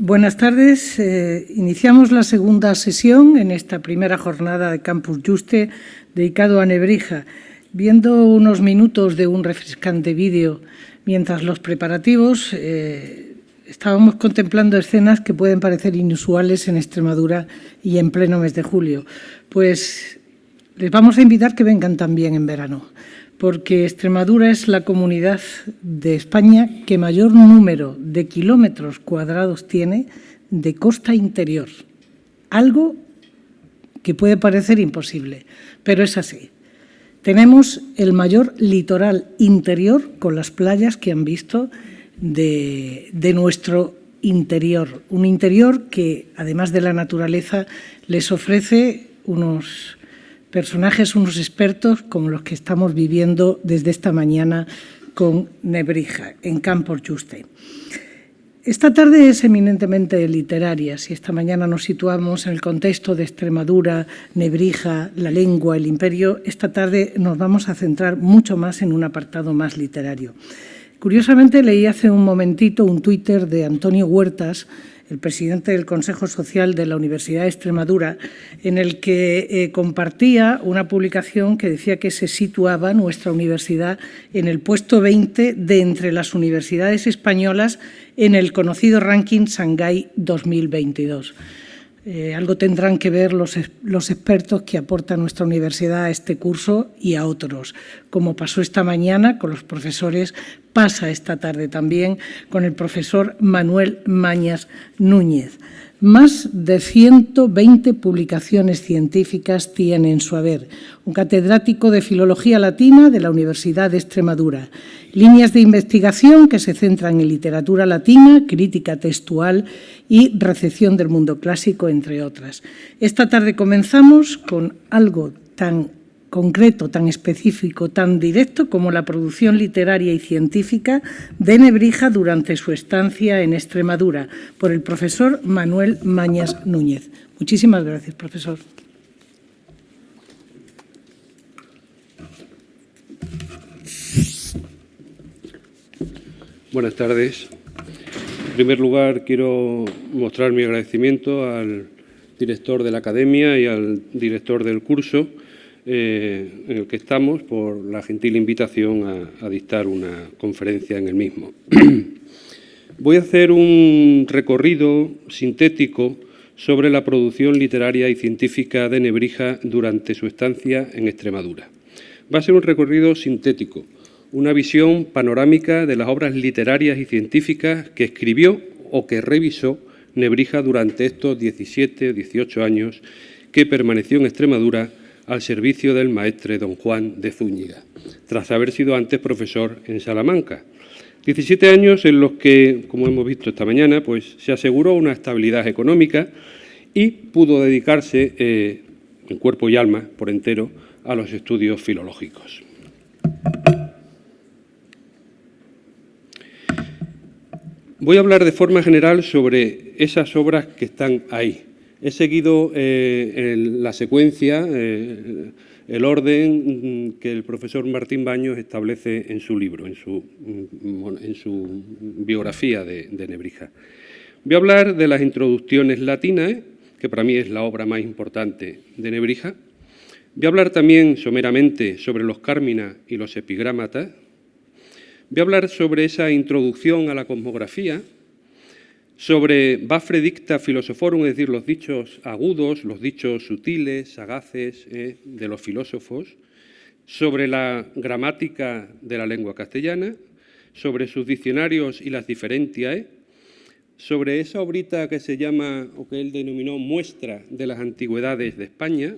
Buenas tardes. Iniciamos la segunda sesión en esta primera jornada de Campus Juste dedicado a Nebrija. Viendo unos minutos de un refrescante vídeo mientras los preparativos, estábamos contemplando escenas que pueden parecer inusuales en Extremadura y en pleno mes de julio. Pues les vamos a invitar que vengan también en verano, porque Extremadura es la comunidad de España que mayor número de kilómetros cuadrados tiene de costa interior. Algo que puede parecer imposible, pero es así. Tenemos el mayor litoral interior con las playas que han visto de nuestro interior. Un interior que, además de la naturaleza, les ofrece unos personajes, unos expertos como los que estamos viviendo desde esta mañana con Nebrija, en Campus Juste. Esta tarde es eminentemente literaria. Si esta mañana nos situamos en el contexto de Extremadura, Nebrija, la lengua, el imperio, esta tarde nos vamos a centrar mucho más en un apartado más literario. Curiosamente, leí hace un momentito un Twitter de Antonio Huertas, el presidente del Consejo Social de la Universidad de Extremadura, en el que compartía una publicación que decía que se situaba nuestra universidad en el puesto 20 de entre las universidades españolas en el conocido ranking Shanghái 2022. Algo tendrán que ver los expertos que aporta nuestra universidad a este curso y a otros. Como pasó esta mañana con los profesores, pasa esta tarde también con el profesor Manuel Mañas Núñez. Más de 120 publicaciones científicas tiene en su haber. Un catedrático de Filología Latina de la Universidad de Extremadura. Líneas de investigación que se centran en literatura latina, crítica textual y recepción del mundo clásico, entre otras. Esta tarde comenzamos con algo tan concreto, tan específico, tan directo como la producción literaria y científica de Nebrija durante su estancia en Extremadura, por el profesor Manuel Mañas Núñez. Muchísimas gracias, profesor. Buenas tardes. En primer lugar, quiero mostrar mi agradecimiento al director de la Academia y al director del curso en el que estamos por la gentil invitación a dictar una conferencia en el mismo. Voy a hacer un recorrido sintético sobre la producción literaria y científica de Nebrija durante su estancia en Extremadura. Va a ser un recorrido sintético, una visión panorámica de las obras literarias y científicas que escribió o que revisó Nebrija durante estos 17 o 18 años que permaneció en Extremadura al servicio del maestre don Juan de Zúñiga, tras haber sido antes profesor en Salamanca. 17 años en los que, como hemos visto esta mañana, pues se aseguró una estabilidad económica y pudo dedicarse en cuerpo y alma, por entero, a los estudios filológicos. Voy a hablar de forma general sobre esas obras que están ahí. He seguido la secuencia, el orden que el profesor Martín Baños establece en su libro, en su biografía de Nebrija. Voy a hablar de las introducciones latinas, que para mí es la obra más importante de Nebrija. Voy a hablar también someramente sobre los Carmina y los epigrámatas. Voy a hablar sobre esa introducción a la cosmografía, sobre Vafre Dicta Philosophorum, es decir, los dichos agudos, los dichos sutiles, sagaces de los filósofos, sobre la gramática de la lengua castellana, sobre sus diccionarios y las diferentiae, sobre esa obrita que se llama, o que él denominó Muestra de las Antigüedades de España,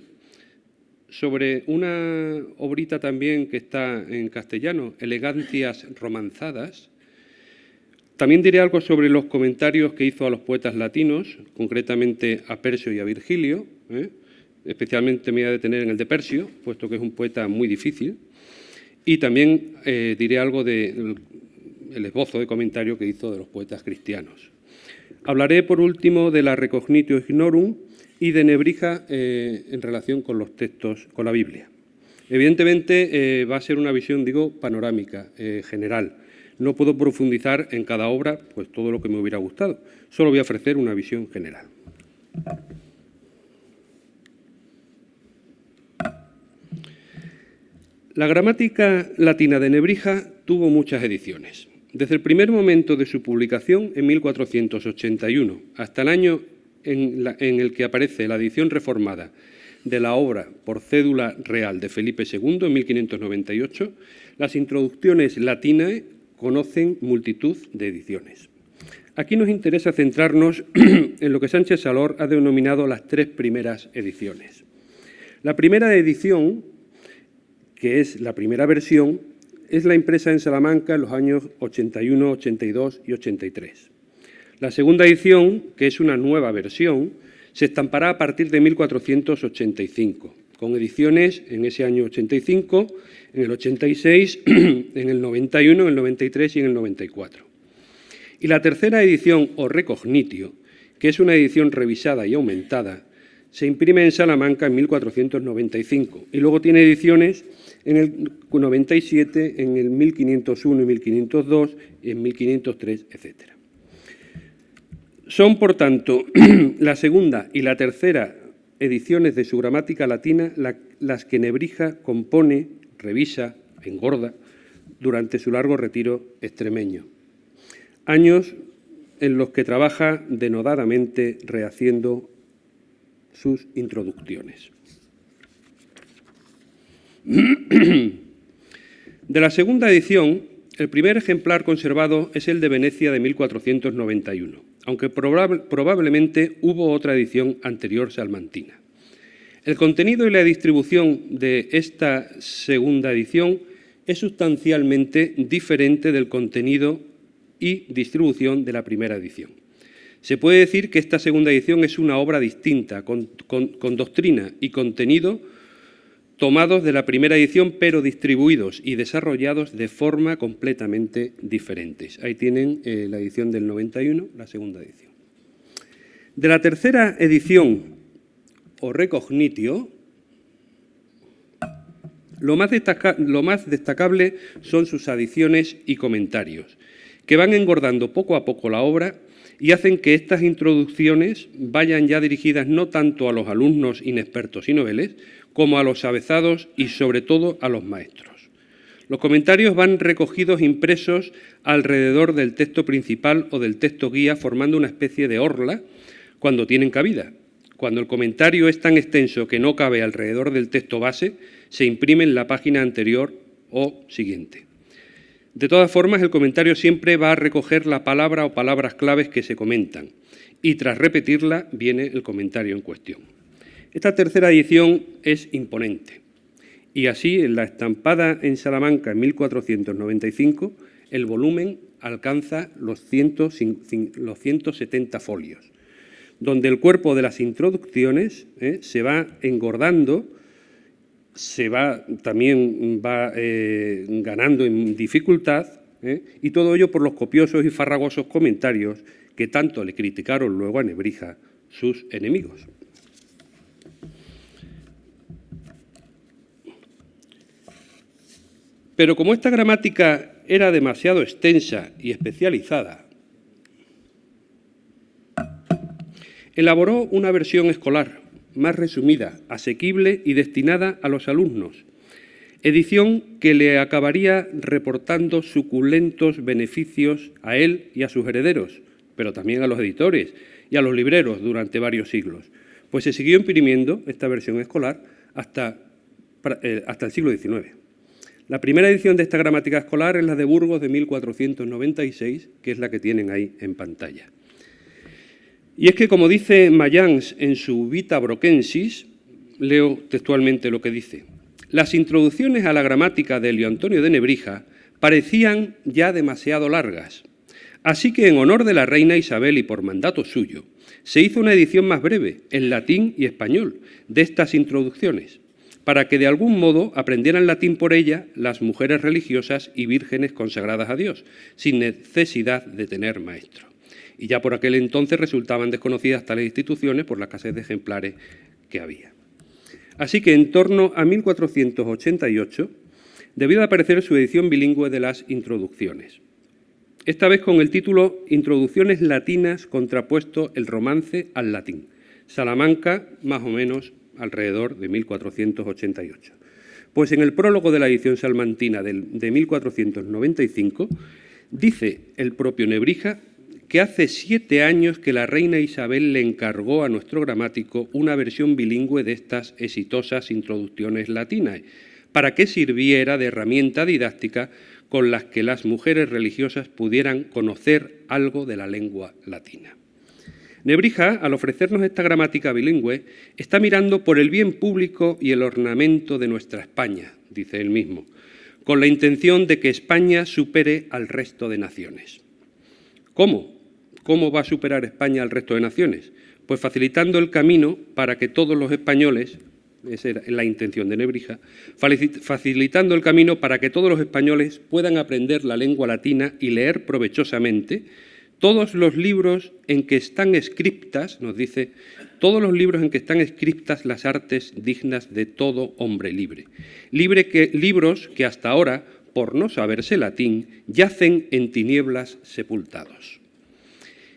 sobre una obrita también que está en castellano, Elegancias romanzadas. También diré algo sobre los comentarios que hizo a los poetas latinos, concretamente a Persio y a Virgilio. Especialmente me voy a detener en el de Persio, puesto que es un poeta muy difícil. Y también diré algo del esbozo de comentario que hizo de los poetas cristianos. Hablaré, por último, de la Recognitio Ignorum y de Nebrija en relación con los textos, con la Biblia. Evidentemente va a ser una visión, digo, panorámica, general. No puedo profundizar en cada obra pues todo lo que me hubiera gustado. Solo voy a ofrecer una visión general. La gramática latina de Nebrija tuvo muchas ediciones. Desde el primer momento de su publicación, en 1481, hasta el año en el que aparece la edición reformada de la obra por cédula real de Felipe II, en 1598, las introducciones latinas conocen multitud de ediciones. Aquí nos interesa centrarnos en lo que Sánchez Salor ha denominado las 3 primeras ediciones. La primera edición, que es la primera versión, es la impresa en Salamanca en los años 81, 82 y 83. La segunda edición, que es una nueva versión, se estampará a partir de 1485, con ediciones en ese año 85, en el 86, en el 91, en el 93 y en el 94. Y la tercera edición, o Recognitio, que es una edición revisada y aumentada, se imprime en Salamanca en 1495 y luego tiene ediciones en el 97, en el 1501 y 1502, en 1503, etc. Son, por tanto, la segunda y la tercera ediciones de su gramática latina las que Nebrija compone, revisa, engorda, durante su largo retiro extremeño. Años en los que trabaja denodadamente rehaciendo sus introducciones. De la segunda edición, el primer ejemplar conservado es el de Venecia de 1491, aunque probablemente hubo otra edición anterior salmantina. El contenido y la distribución de esta segunda edición es sustancialmente diferente del contenido y distribución de la primera edición. Se puede decir que esta segunda edición es una obra distinta, con doctrina y contenido tomados de la primera edición, pero distribuidos y desarrollados de forma completamente diferentes. Ahí tienen la edición del 91, la segunda edición. De la tercera edición, o Recognitio, lo más destacable son sus adiciones y comentarios, que van engordando poco a poco la obra y hacen que estas introducciones vayan ya dirigidas no tanto a los alumnos inexpertos y noveles, como a los avezados y, sobre todo, a los maestros. Los comentarios van recogidos impresos alrededor del texto principal o del texto guía, formando una especie de orla cuando tienen cabida. Cuando el comentario es tan extenso que no cabe alrededor del texto base, se imprime en la página anterior o siguiente. De todas formas, el comentario siempre va a recoger la palabra o palabras claves que se comentan y, tras repetirla, viene el comentario en cuestión. Esta tercera edición es imponente y así, en la estampada en Salamanca en 1495, el volumen alcanza los 170 folios, donde el cuerpo de las introducciones se va engordando, también va ganando en dificultad, y todo ello por los copiosos y farragosos comentarios que tanto le criticaron luego a Nebrija sus enemigos. Pero como esta gramática era demasiado extensa y especializada, elaboró una versión escolar más resumida, asequible y destinada a los alumnos, edición que le acabaría reportando suculentos beneficios a él y a sus herederos, pero también a los editores y a los libreros durante varios siglos, pues se siguió imprimiendo esta versión escolar hasta el siglo XIX. La primera edición de esta gramática escolar es la de Burgos de 1496, que es la que tienen ahí en pantalla. Y es que, como dice Mayans en su Vita Brocensis, leo textualmente lo que dice: las introducciones a la gramática de Elio Antonio de Nebrija parecían ya demasiado largas, así que en honor de la reina Isabel y por mandato suyo, se hizo una edición más breve, en latín y español, de estas introducciones, para que de algún modo aprendieran latín por ella las mujeres religiosas y vírgenes consagradas a Dios, sin necesidad de tener maestro. Y ya por aquel entonces resultaban desconocidas tales instituciones por la escasez de ejemplares que había. Así que en torno a 1488 debió de aparecer su edición bilingüe de las introducciones, esta vez con el título Introducciones latinas contrapuesto el romance al latín. Salamanca, más o menos alrededor de 1488. Pues en el prólogo de la edición salmantina de 1495 dice el propio Nebrija que hace 7 años que la reina Isabel le encargó a nuestro gramático una versión bilingüe de estas exitosas introducciones latinas, para que sirviera de herramienta didáctica con las que las mujeres religiosas pudieran conocer algo de la lengua latina. Nebrija, al ofrecernos esta gramática bilingüe, está mirando por el bien público y el ornamento de nuestra España, dice él mismo, con la intención de que España supere al resto de naciones. ¿Cómo? ¿Cómo va a superar España al resto de naciones? Pues facilitando el camino para que todos los españoles, esa era la intención de Nebrija, facilitando el camino para que todos los españoles puedan aprender la lengua latina y leer provechosamente todos los libros en que están escritas, nos dice, todos los libros en que están escritas las artes dignas de todo hombre libre. Libros que hasta ahora, por no saberse latín, yacen en tinieblas sepultados.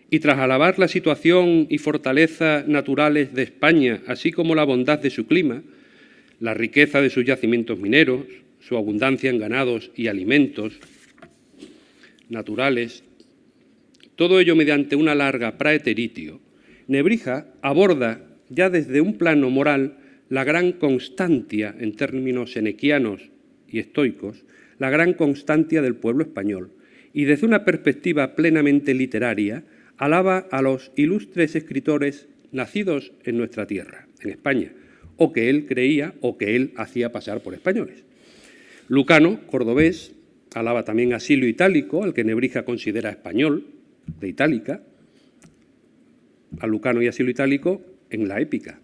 Y tras alabar la situación y fortaleza naturales de España, así como la bondad de su clima, la riqueza de sus yacimientos mineros, su abundancia en ganados y alimentos naturales, todo ello mediante una larga praeteritio, Nebrija aborda ya desde un plano moral la gran constancia, en términos senequianos y estoicos, la gran constancia del pueblo español, y desde una perspectiva plenamente literaria, alaba a los ilustres escritores nacidos en nuestra tierra, en España, o que él creía o que él hacía pasar por españoles. Lucano, cordobés, alaba también a Silio Itálico, al que Nebrija considera español, de Itálica, a Lucano y a Silio Itálico en la épica,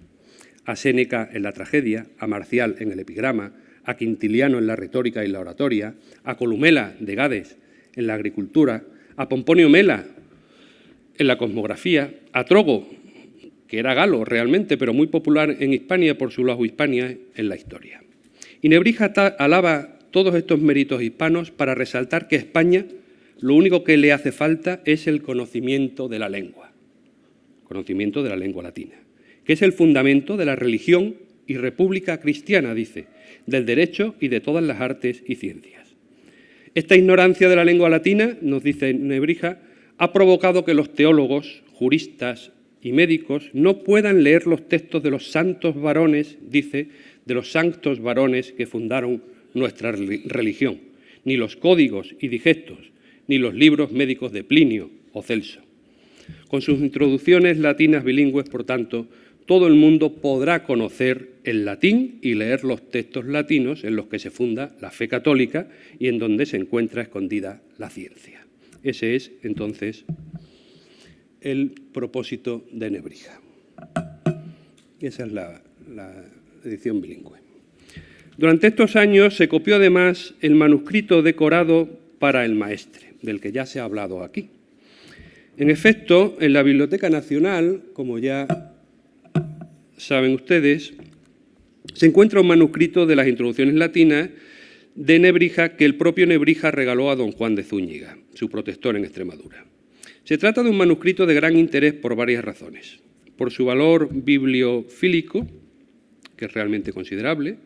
a Séneca en la tragedia, a Marcial en el epigrama, a Quintiliano en la retórica y la oratoria, a Columela de Gades en la agricultura, a Pomponio Mela en la cosmografía, a Trogo, que era galo realmente, pero muy popular en Hispania por su lado Hispania, en la historia. Y Nebrija alaba todos estos méritos hispanos para resaltar que España lo único que le hace falta es el conocimiento de la lengua latina, que es el fundamento de la religión y república cristiana, dice, del derecho y de todas las artes y ciencias. Esta ignorancia de la lengua latina, nos dice Nebrija, ha provocado que los teólogos, juristas y médicos no puedan leer los textos de los santos varones, dice, de los santos varones que fundaron nuestra religión, ni los códigos y digestos, ni los libros médicos de Plinio o Celso. Con sus introducciones latinas bilingües, por tanto, todo el mundo podrá conocer el latín y leer los textos latinos en los que se funda la fe católica y en donde se encuentra escondida la ciencia. Ese es, entonces, el propósito de Nebrija. Esa es la edición bilingüe. Durante estos años se copió además el manuscrito decorado para el maestre, del que ya se ha hablado aquí. En efecto, en la Biblioteca Nacional, como ya saben ustedes, se encuentra un manuscrito de las introducciones latinas de Nebrija que el propio Nebrija regaló a don Juan de Zúñiga, su protector en Extremadura. Se trata de un manuscrito de gran interés por varias razones. Por su valor bibliofílico, que es realmente considerable,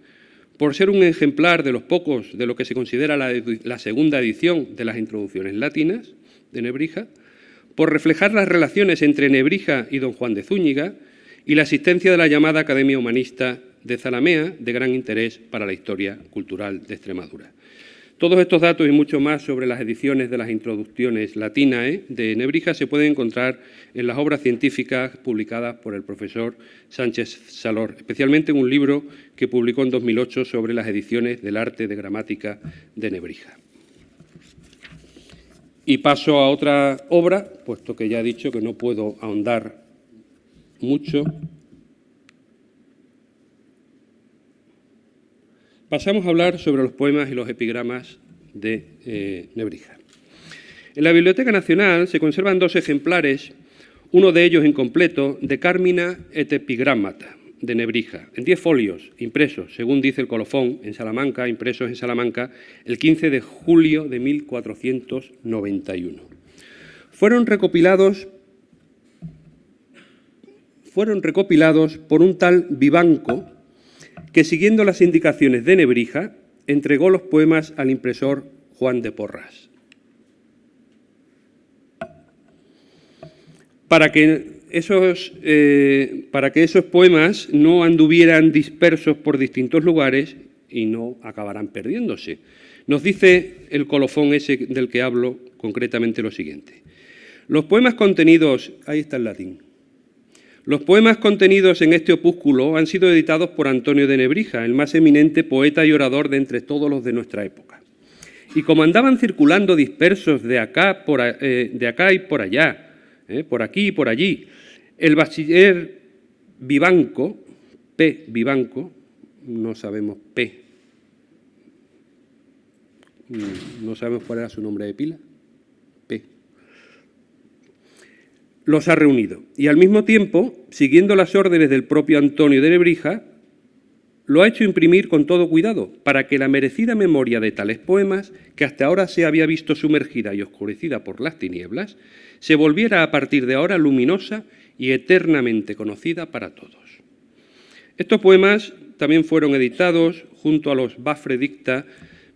por ser un ejemplar de los pocos de lo que se considera la segunda edición de las introducciones latinas de Nebrija, por reflejar las relaciones entre Nebrija y don Juan de Zúñiga y la existencia de la llamada Academia Humanista de Zalamea, de gran interés para la historia cultural de Extremadura. Todos estos datos y mucho más sobre las ediciones de las introducciones latinas de Nebrija se pueden encontrar en las obras científicas publicadas por el profesor Sánchez Salor, especialmente en un libro que publicó en 2008 sobre las ediciones del arte de gramática de Nebrija. Y paso a otra obra, puesto que ya he dicho que no puedo ahondar mucho. Pasamos a hablar sobre los poemas y los epigramas de Nebrija. En la Biblioteca Nacional se conservan 2 ejemplares, uno de ellos incompleto, de Carmina et Epigrammata, de Nebrija, en 10 folios impresos, según dice el colofón, en Salamanca, impresos en Salamanca, el 15 de julio de 1491. Fueron recopilados por un tal Vivanco que, siguiendo las indicaciones de Nebrija, entregó los poemas al impresor Juan de Porras. Para que esos poemas no anduvieran dispersos por distintos lugares y no acabaran perdiéndose. Nos dice el colofón ese del que hablo concretamente lo siguiente. Los poemas contenidos, ahí está el latín, los poemas contenidos en este opúsculo han sido editados por Antonio de Nebrija, el más eminente poeta y orador de entre todos los de nuestra época. Y como andaban circulando dispersos de acá y por allá, por aquí y por allí, el bachiller Vivanco, P. Vivanco, no sabemos P, no sabemos cuál era su nombre de pila, P, los ha reunido. Y al mismo tiempo, siguiendo las órdenes del propio Antonio de Nebrija, lo ha hecho imprimir con todo cuidado para que la merecida memoria de tales poemas, que hasta ahora se había visto sumergida y oscurecida por las tinieblas, se volviera a partir de ahora luminosa y eternamente conocida para todos. Estos poemas también fueron editados junto a los Bafre Dicta,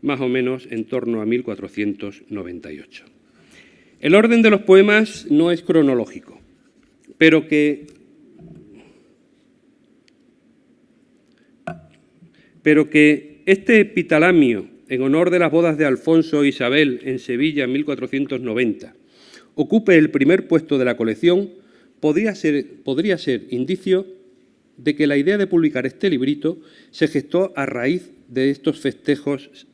más o menos en torno a 1498. El orden de los poemas no es cronológico, pero que este epitalamio en honor de las bodas de Alfonso e Isabel en Sevilla en 1490 ocupe el primer puesto de la colección podría ser indicio de que la idea de publicar este librito se gestó a raíz de estos festejos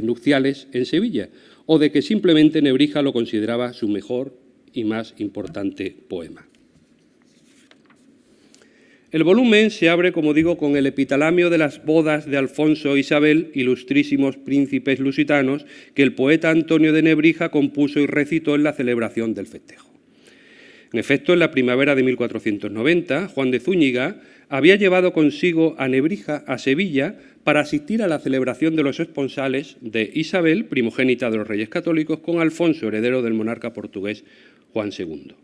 nupciales en Sevilla, o de que simplemente Nebrija lo consideraba su mejor y más importante poema. El volumen se abre, como digo, con el epitalamio de las bodas de Alfonso e Isabel, ilustrísimos príncipes lusitanos, que el poeta Antonio de Nebrija compuso y recitó en la celebración del festejo. En efecto, en la primavera de 1490, Juan de Zúñiga había llevado consigo a Nebrija a Sevilla para asistir a la celebración de los esponsales de Isabel, primogénita de los Reyes Católicos, con Alfonso, heredero del monarca portugués Juan II.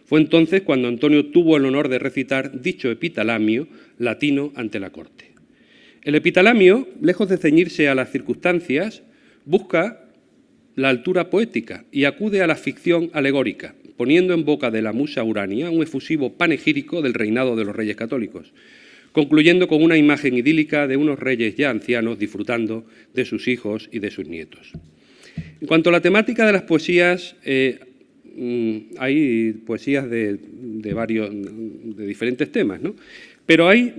Fue entonces cuando Antonio tuvo el honor de recitar dicho epitalamio latino ante la corte. El epitalamio, lejos de ceñirse a las circunstancias, busca la altura poética y acude a la ficción alegórica, poniendo en boca de la musa Urania un efusivo panegírico del reinado de los Reyes Católicos, concluyendo con una imagen idílica de unos reyes ya ancianos disfrutando de sus hijos y de sus nietos. En cuanto a la temática de las poesías, hay poesías de diferentes temas, ¿no? Pero hay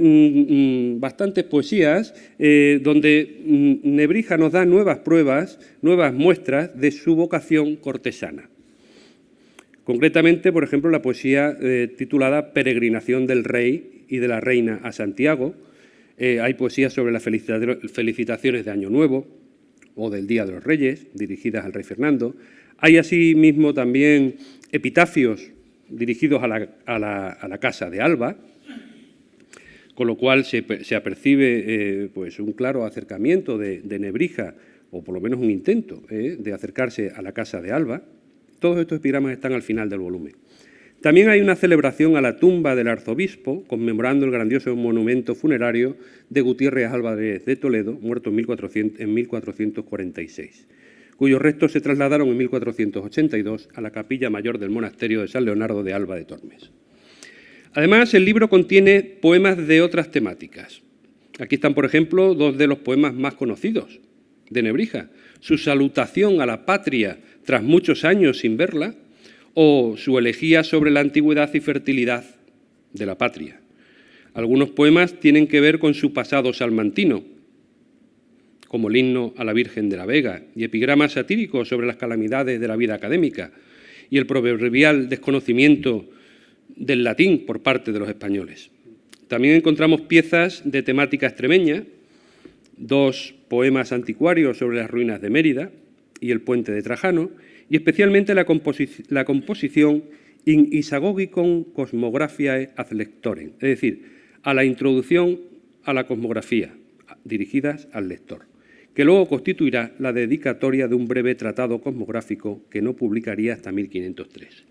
bastantes poesías donde Nebrija nos da nuevas pruebas, nuevas muestras de su vocación cortesana. Concretamente, por ejemplo, la poesía titulada Peregrinación del Rey y de la Reina a Santiago. Hay poesías sobre las felicitaciones de Año Nuevo o del Día de los Reyes, dirigidas al rey Fernando. Hay asimismo también epitafios dirigidos a la casa de Alba, con lo cual se apercibe pues un claro acercamiento de Nebrija, o por lo menos un intento de acercarse a la casa de Alba. Todos estos epigramas están al final del volumen. También hay una celebración a la tumba del arzobispo, conmemorando el grandioso monumento funerario de Gutiérrez Álvarez de Toledo, muerto en 1446, cuyos restos se trasladaron en 1482 a la capilla mayor del monasterio de San Leonardo de Alba de Tormes. Además, el libro contiene poemas de otras temáticas. Aquí están, por ejemplo, dos de los poemas más conocidos de Nebrija: su salutación a la patria tras muchos años sin verla, o su elegía sobre la antigüedad y fertilidad de la patria. Algunos poemas tienen que ver con su pasado salmantino, como el himno a la Virgen de la Vega, y epigramas satíricos sobre las calamidades de la vida académica y el proverbial desconocimiento del latín por parte de los españoles. También encontramos piezas de temática extremeña, dos poemas anticuarios sobre las ruinas de Mérida y el puente de Trajano, y especialmente la composición In Isagogicon Cosmographiae ad Lectorem, es decir, a la introducción a la cosmografía, dirigidas al lector, que luego constituirá la dedicatoria de un breve tratado cosmográfico que no publicaría hasta 1503.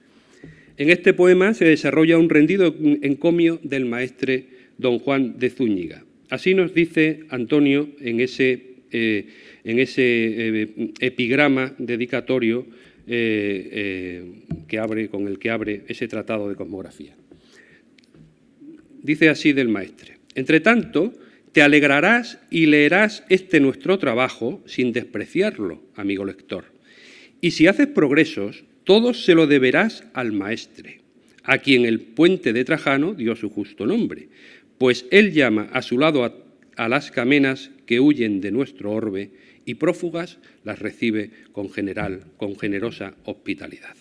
En este poema se desarrolla un rendido encomio del maestre don Juan de Zúñiga. Así nos dice Antonio en ese epigrama dedicatorio con el que abre ese tratado de cosmografía. Dice así del maestre: «Entre tanto, te alegrarás y leerás este nuestro trabajo sin despreciarlo, amigo lector. Y si haces progresos, todo se lo deberás al maestre, a quien el puente de Trajano dio su justo nombre, pues él llama a su lado a las camenas que huyen de nuestro orbe y prófugas las recibe con generosa hospitalidad».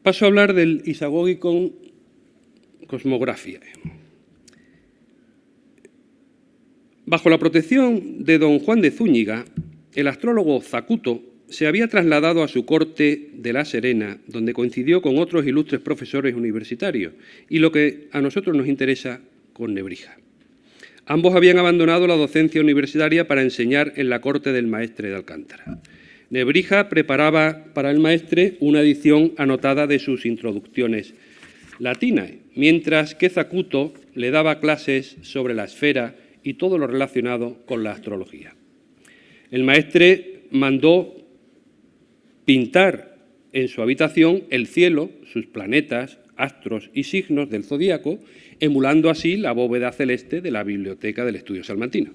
Paso a hablar del Isagogion Cosmographiae. Bajo la protección de don Juan de Zúñiga, el astrólogo Zacuto se había trasladado a su corte de La Serena, donde coincidió con otros ilustres profesores universitarios, y lo que a nosotros nos interesa, con Nebrija. Ambos habían abandonado la docencia universitaria para enseñar en la corte del maestre de Alcántara. Nebrija preparaba para el maestre una edición anotada de sus introducciones latinas, mientras que Zacuto le daba clases sobre la esfera y todo lo relacionado con la astrología. El maestre mandó pintar en su habitación el cielo, sus planetas, astros y signos del zodíaco, emulando así la bóveda celeste de la biblioteca del Estudio Salmantino.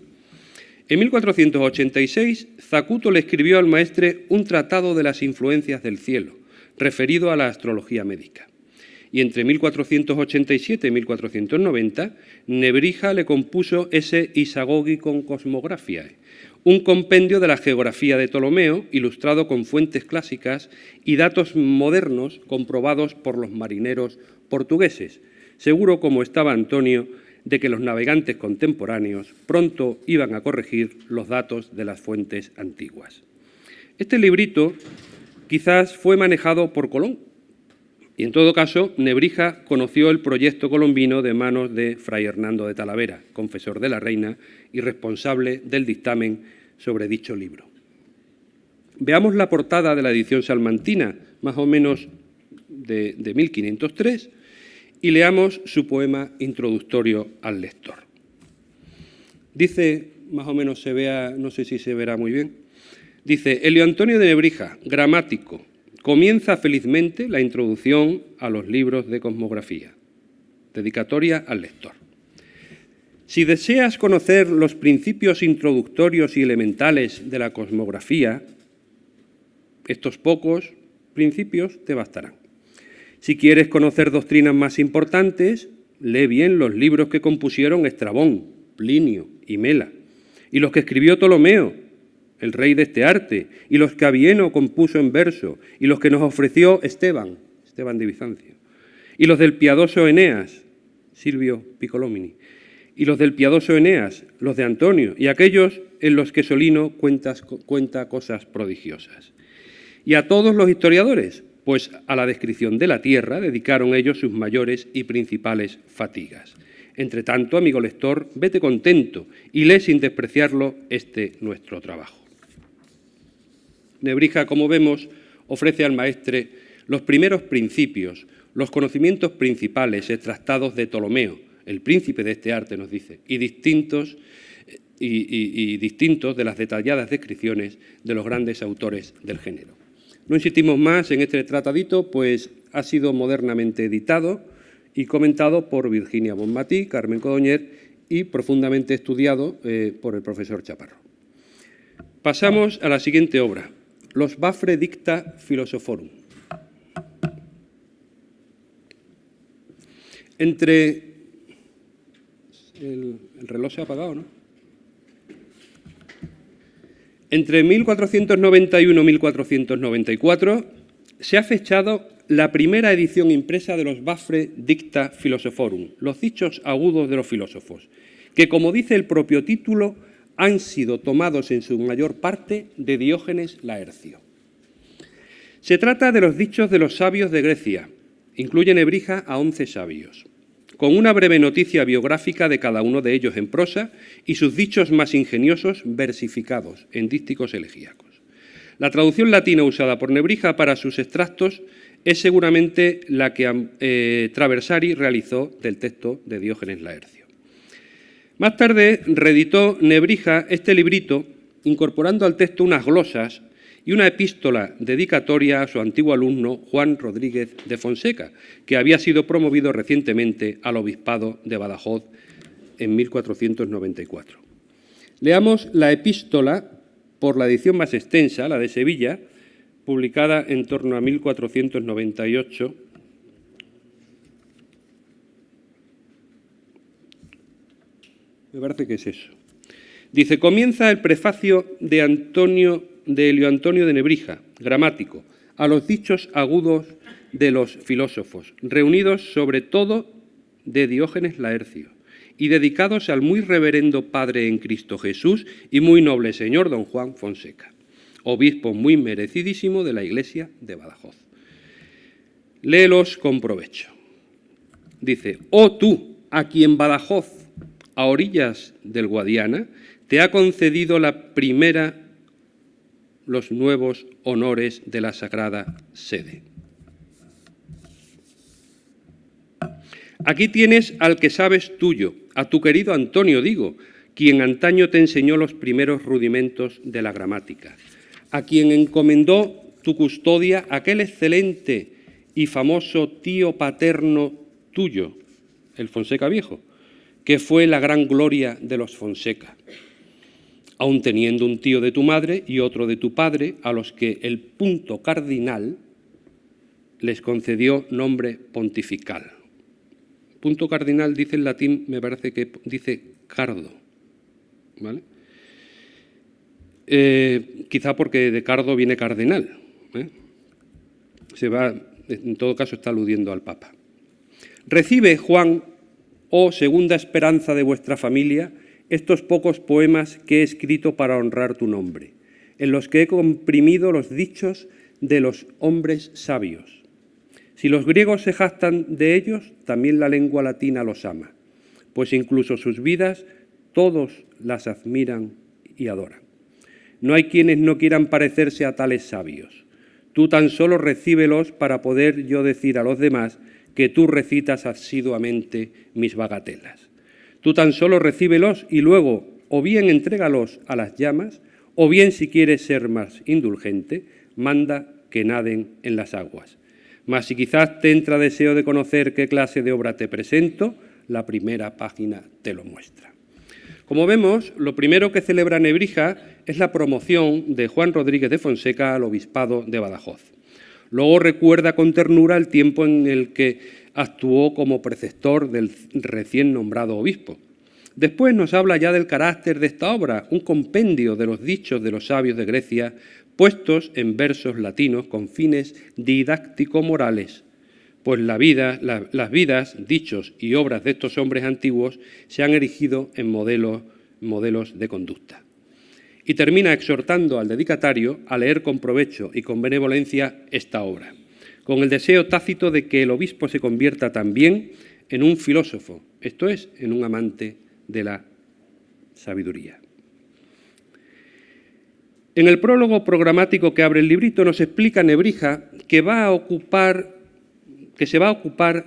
En 1486, Zacuto le escribió al maestre un tratado de las influencias del cielo, referido a la astrología médica. Y entre 1487 y 1490, Nebrija le compuso ese Isagogion Cosmographiae, un compendio de la geografía de Ptolomeo, ilustrado con fuentes clásicas y datos modernos comprobados por los marineros portugueses, seguro como estaba Antonio de que los navegantes contemporáneos pronto iban a corregir los datos de las fuentes antiguas. Este librito quizás fue manejado por Colón, y en todo caso Nebrija conoció el proyecto colombino de manos de Fray Hernando de Talavera, confesor de la reina y responsable del dictamen sobre dicho libro. Veamos la portada de la edición salmantina, más o menos de 1503, y leamos su poema introductorio al lector. Dice, más o menos se vea, no sé si se verá muy bien, dice: Elio Antonio de Nebrija, gramático, comienza felizmente la introducción a los libros de cosmografía. Dedicatoria al lector. Si deseas conocer los principios introductorios y elementales de la cosmografía, estos pocos principios te bastarán. Si quieres conocer doctrinas más importantes, lee bien los libros que compusieron Estrabón, Plinio y Mela, y los que escribió Ptolomeo, el rey de este arte, y los que Avieno compuso en verso, y los que nos ofreció Esteban de Bizancio, y los del piadoso Eneas, Silvio Piccolomini, y los del piadoso Eneas, los de Antonio, y aquellos en los que Solino cuenta cosas prodigiosas. Y a todos los historiadores, pues a la descripción de la Tierra dedicaron ellos sus mayores y principales fatigas. Entre tanto, amigo lector, vete contento y lee sin despreciarlo este nuestro trabajo. Nebrija, como vemos, ofrece al maestre los primeros principios, los conocimientos principales extractados de Ptolomeo, el príncipe de este arte, nos dice, y distintos de las detalladas descripciones de los grandes autores del género. No insistimos más en este tratadito, pues ha sido modernamente editado y comentado por Virginia Bonmatí, Carmen Codoñer y profundamente estudiado por el profesor Chaparro. Pasamos a la siguiente obra, Los Baphre Dicta Philosophorum. Entre... El reloj se ha apagado, ¿no? Entre 1491 y 1494 se ha fechado la primera edición impresa de los Baphre Dicta Philosophorum, los dichos agudos de los filósofos, que, como dice el propio título, han sido tomados en su mayor parte de Diógenes Laercio. Se trata de los dichos de los sabios de Grecia. Incluye Nebrija a 11 sabios, con una breve noticia biográfica de cada uno de ellos en prosa y sus dichos más ingeniosos versificados en dísticos elegíacos. La traducción latina usada por Nebrija para sus extractos es seguramente la que Traversari realizó del texto de Diógenes Laercio. Más tarde reeditó Nebrija este librito incorporando al texto unas glosas y una epístola dedicatoria a su antiguo alumno Juan Rodríguez de Fonseca, que había sido promovido recientemente al obispado de Badajoz en 1494. Leamos la epístola por la edición más extensa, la de Sevilla, publicada en torno a 1498, me parece que es eso. Dice, comienza el prefacio de Elio Antonio de Nebrija, gramático, a los dichos agudos de los filósofos, reunidos sobre todo de Diógenes Laercio, y dedicados al muy reverendo Padre en Cristo Jesús y muy noble señor don Juan Fonseca, obispo muy merecidísimo de la Iglesia de Badajoz. Léelos con provecho. Dice, oh tú, a quien Badajoz, a orillas del Guadiana, te ha concedido la primera los nuevos honores de la Sagrada Sede. Aquí tienes al que sabes tuyo, a tu querido Antonio, digo, quien antaño te enseñó los primeros rudimentos de la gramática, a quien encomendó tu custodia aquel excelente y famoso tío paterno tuyo, el Fonseca Viejo, que fue la gran gloria de los Fonseca, aun teniendo un tío de tu madre y otro de tu padre, a los que el punto cardinal les concedió nombre pontifical. Punto cardinal dice en latín, me parece que dice cardo, ¿vale? Quizá porque de cardo viene cardenal, ¿eh? En todo caso está aludiendo al Papa. Recibe, Juan, oh segunda esperanza de vuestra familia, estos pocos poemas que he escrito para honrar tu nombre, en los que he comprimido los dichos de los hombres sabios. Si los griegos se jactan de ellos, también la lengua latina los ama, pues incluso sus vidas todos las admiran y adoran. No hay quienes no quieran parecerse a tales sabios. Tú tan solo recíbelos para poder yo decir a los demás que tú recitas asiduamente mis bagatelas. Tú tan solo recíbelos y luego o bien entrégalos a las llamas, o bien, si quieres ser más indulgente, manda que naden en las aguas. Mas si quizás te entra deseo de conocer qué clase de obra te presento, la primera página te lo muestra. Como vemos, lo primero que celebra Nebrija es la promoción de Juan Rodríguez de Fonseca al obispado de Badajoz. Luego recuerda con ternura el tiempo en el que actuó como preceptor del recién nombrado obispo. Después nos habla ya del carácter de esta obra, un compendio de los dichos de los sabios de Grecia, puestos en versos latinos con fines didáctico-morales, pues las vidas, dichos y obras de estos hombres antiguos se han erigido en modelos de conducta. Y termina exhortando al dedicatario a leer con provecho y con benevolencia esta obra, con el deseo tácito de que el obispo se convierta también en un filósofo, esto es, en un amante de la sabiduría. En el prólogo programático que abre el librito nos explica Nebrija que se va a ocupar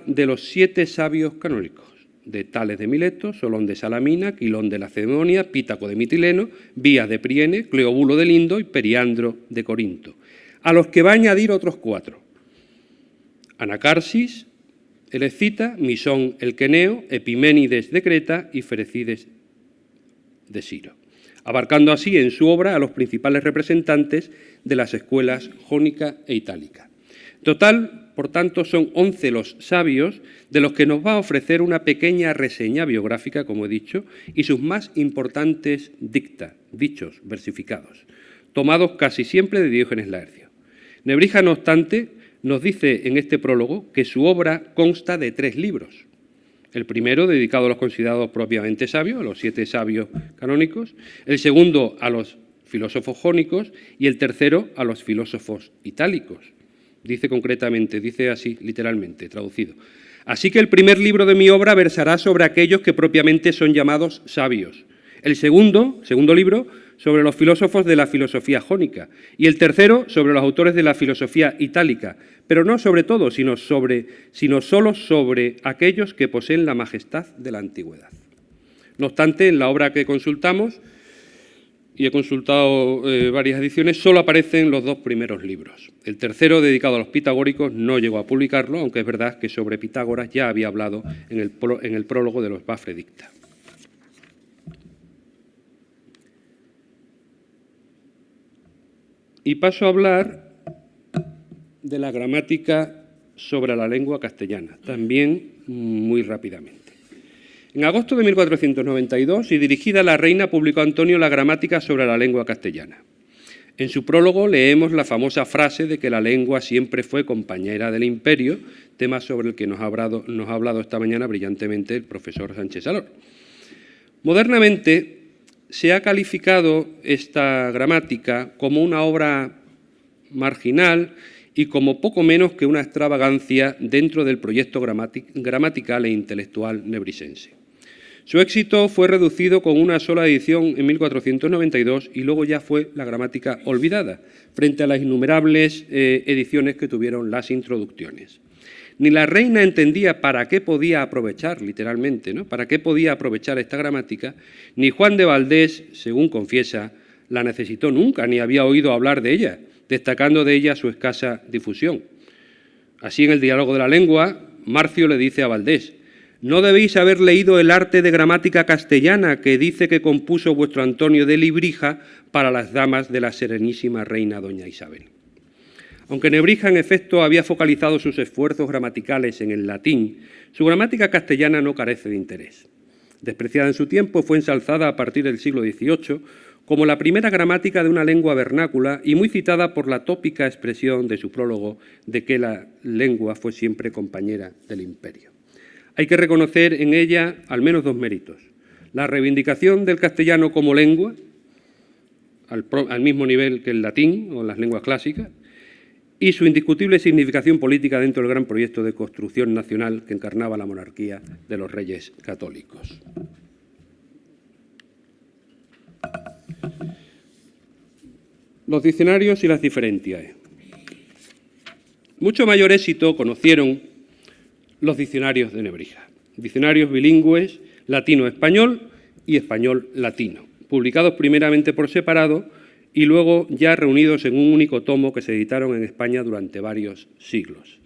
de los 7 sabios canónicos, de Tales de Mileto, Solón de Salamina, Quilón de Lacedemonia, Pítaco de Mitileno, Vías de Priene, Cleobulo de Lindo y Periandro de Corinto, a los que va a añadir otros 4. Anacarsis, el escita, Misón el queneo, Epiménides de Creta y Ferecides de Ciro, abarcando así en su obra a los principales representantes de las escuelas jónica e itálica. Total, por tanto, son 11 los sabios de los que nos va a ofrecer una pequeña reseña biográfica, como he dicho, y sus más importantes dichos versificados, tomados casi siempre de Diógenes Laercio. Nebrija, no obstante, nos dice en este prólogo que su obra consta de 3 libros. El primero, dedicado a los considerados propiamente sabios, a los 7 sabios canónicos. El segundo, a los filósofos jónicos. Y el tercero, a los filósofos itálicos. Dice concretamente, dice así, literalmente, traducido. Así que el primer libro de mi obra versará sobre aquellos que propiamente son llamados sabios. El segundo libro, sobre los filósofos de la filosofía jónica. Y el tercero, sobre los autores de la filosofía itálica. Pero no sobre todo, sino solo sobre aquellos que poseen la majestad de la antigüedad. No obstante, en la obra que consultamos, y he consultado varias ediciones, solo aparecen los 2 primeros libros. El tercero, dedicado a los pitagóricos, no llegó a publicarlo, aunque es verdad que sobre Pitágoras ya había hablado en el prólogo de los Bafre Dicta. Y paso a hablar de la gramática sobre la lengua castellana, también muy rápidamente. En agosto de 1492, y dirigida a la reina, publicó Antonio la gramática sobre la lengua castellana. En su prólogo leemos la famosa frase de que la lengua siempre fue compañera del imperio, tema sobre el que nos ha hablado esta mañana brillantemente el profesor Sánchez Salor. Modernamente se ha calificado esta gramática como una obra marginal y como poco menos que una extravagancia dentro del proyecto gramatical e intelectual nebrisense. Su éxito fue reducido con una sola edición en 1492 y luego ya fue la gramática olvidada, frente a las innumerables ediciones que tuvieron las introducciones. Ni la reina entendía para qué podía aprovechar, literalmente, ¿no? Para qué podía aprovechar esta gramática, ni Juan de Valdés, según confiesa, la necesitó nunca, ni había oído hablar de ella, destacando de ella su escasa difusión. Así, en el Diálogo de la Lengua, Marcio le dice a Valdés: «No debéis haber leído el arte de gramática castellana que dice que compuso vuestro Antonio de Librija para las damas de la serenísima reina doña Isabel». Aunque Nebrija, en efecto, había focalizado sus esfuerzos gramaticales en el latín, su gramática castellana no carece de interés. Despreciada en su tiempo, fue ensalzada a partir del siglo XVIII como la primera gramática de una lengua vernácula y muy citada por la tópica expresión de su prólogo de que la lengua fue siempre compañera del imperio. Hay que reconocer en ella al menos 2 méritos: la reivindicación del castellano como lengua, al mismo nivel que el latín o las lenguas clásicas, y su indiscutible significación política dentro del gran proyecto de construcción nacional que encarnaba la monarquía de los reyes católicos. Los diccionarios y las diferencias. Mucho mayor éxito conocieron los diccionarios de Nebrija, diccionarios bilingües latino-español y español-latino, publicados primeramente por separado y luego ya reunidos en un único tomo que se editaron en España durante varios siglos.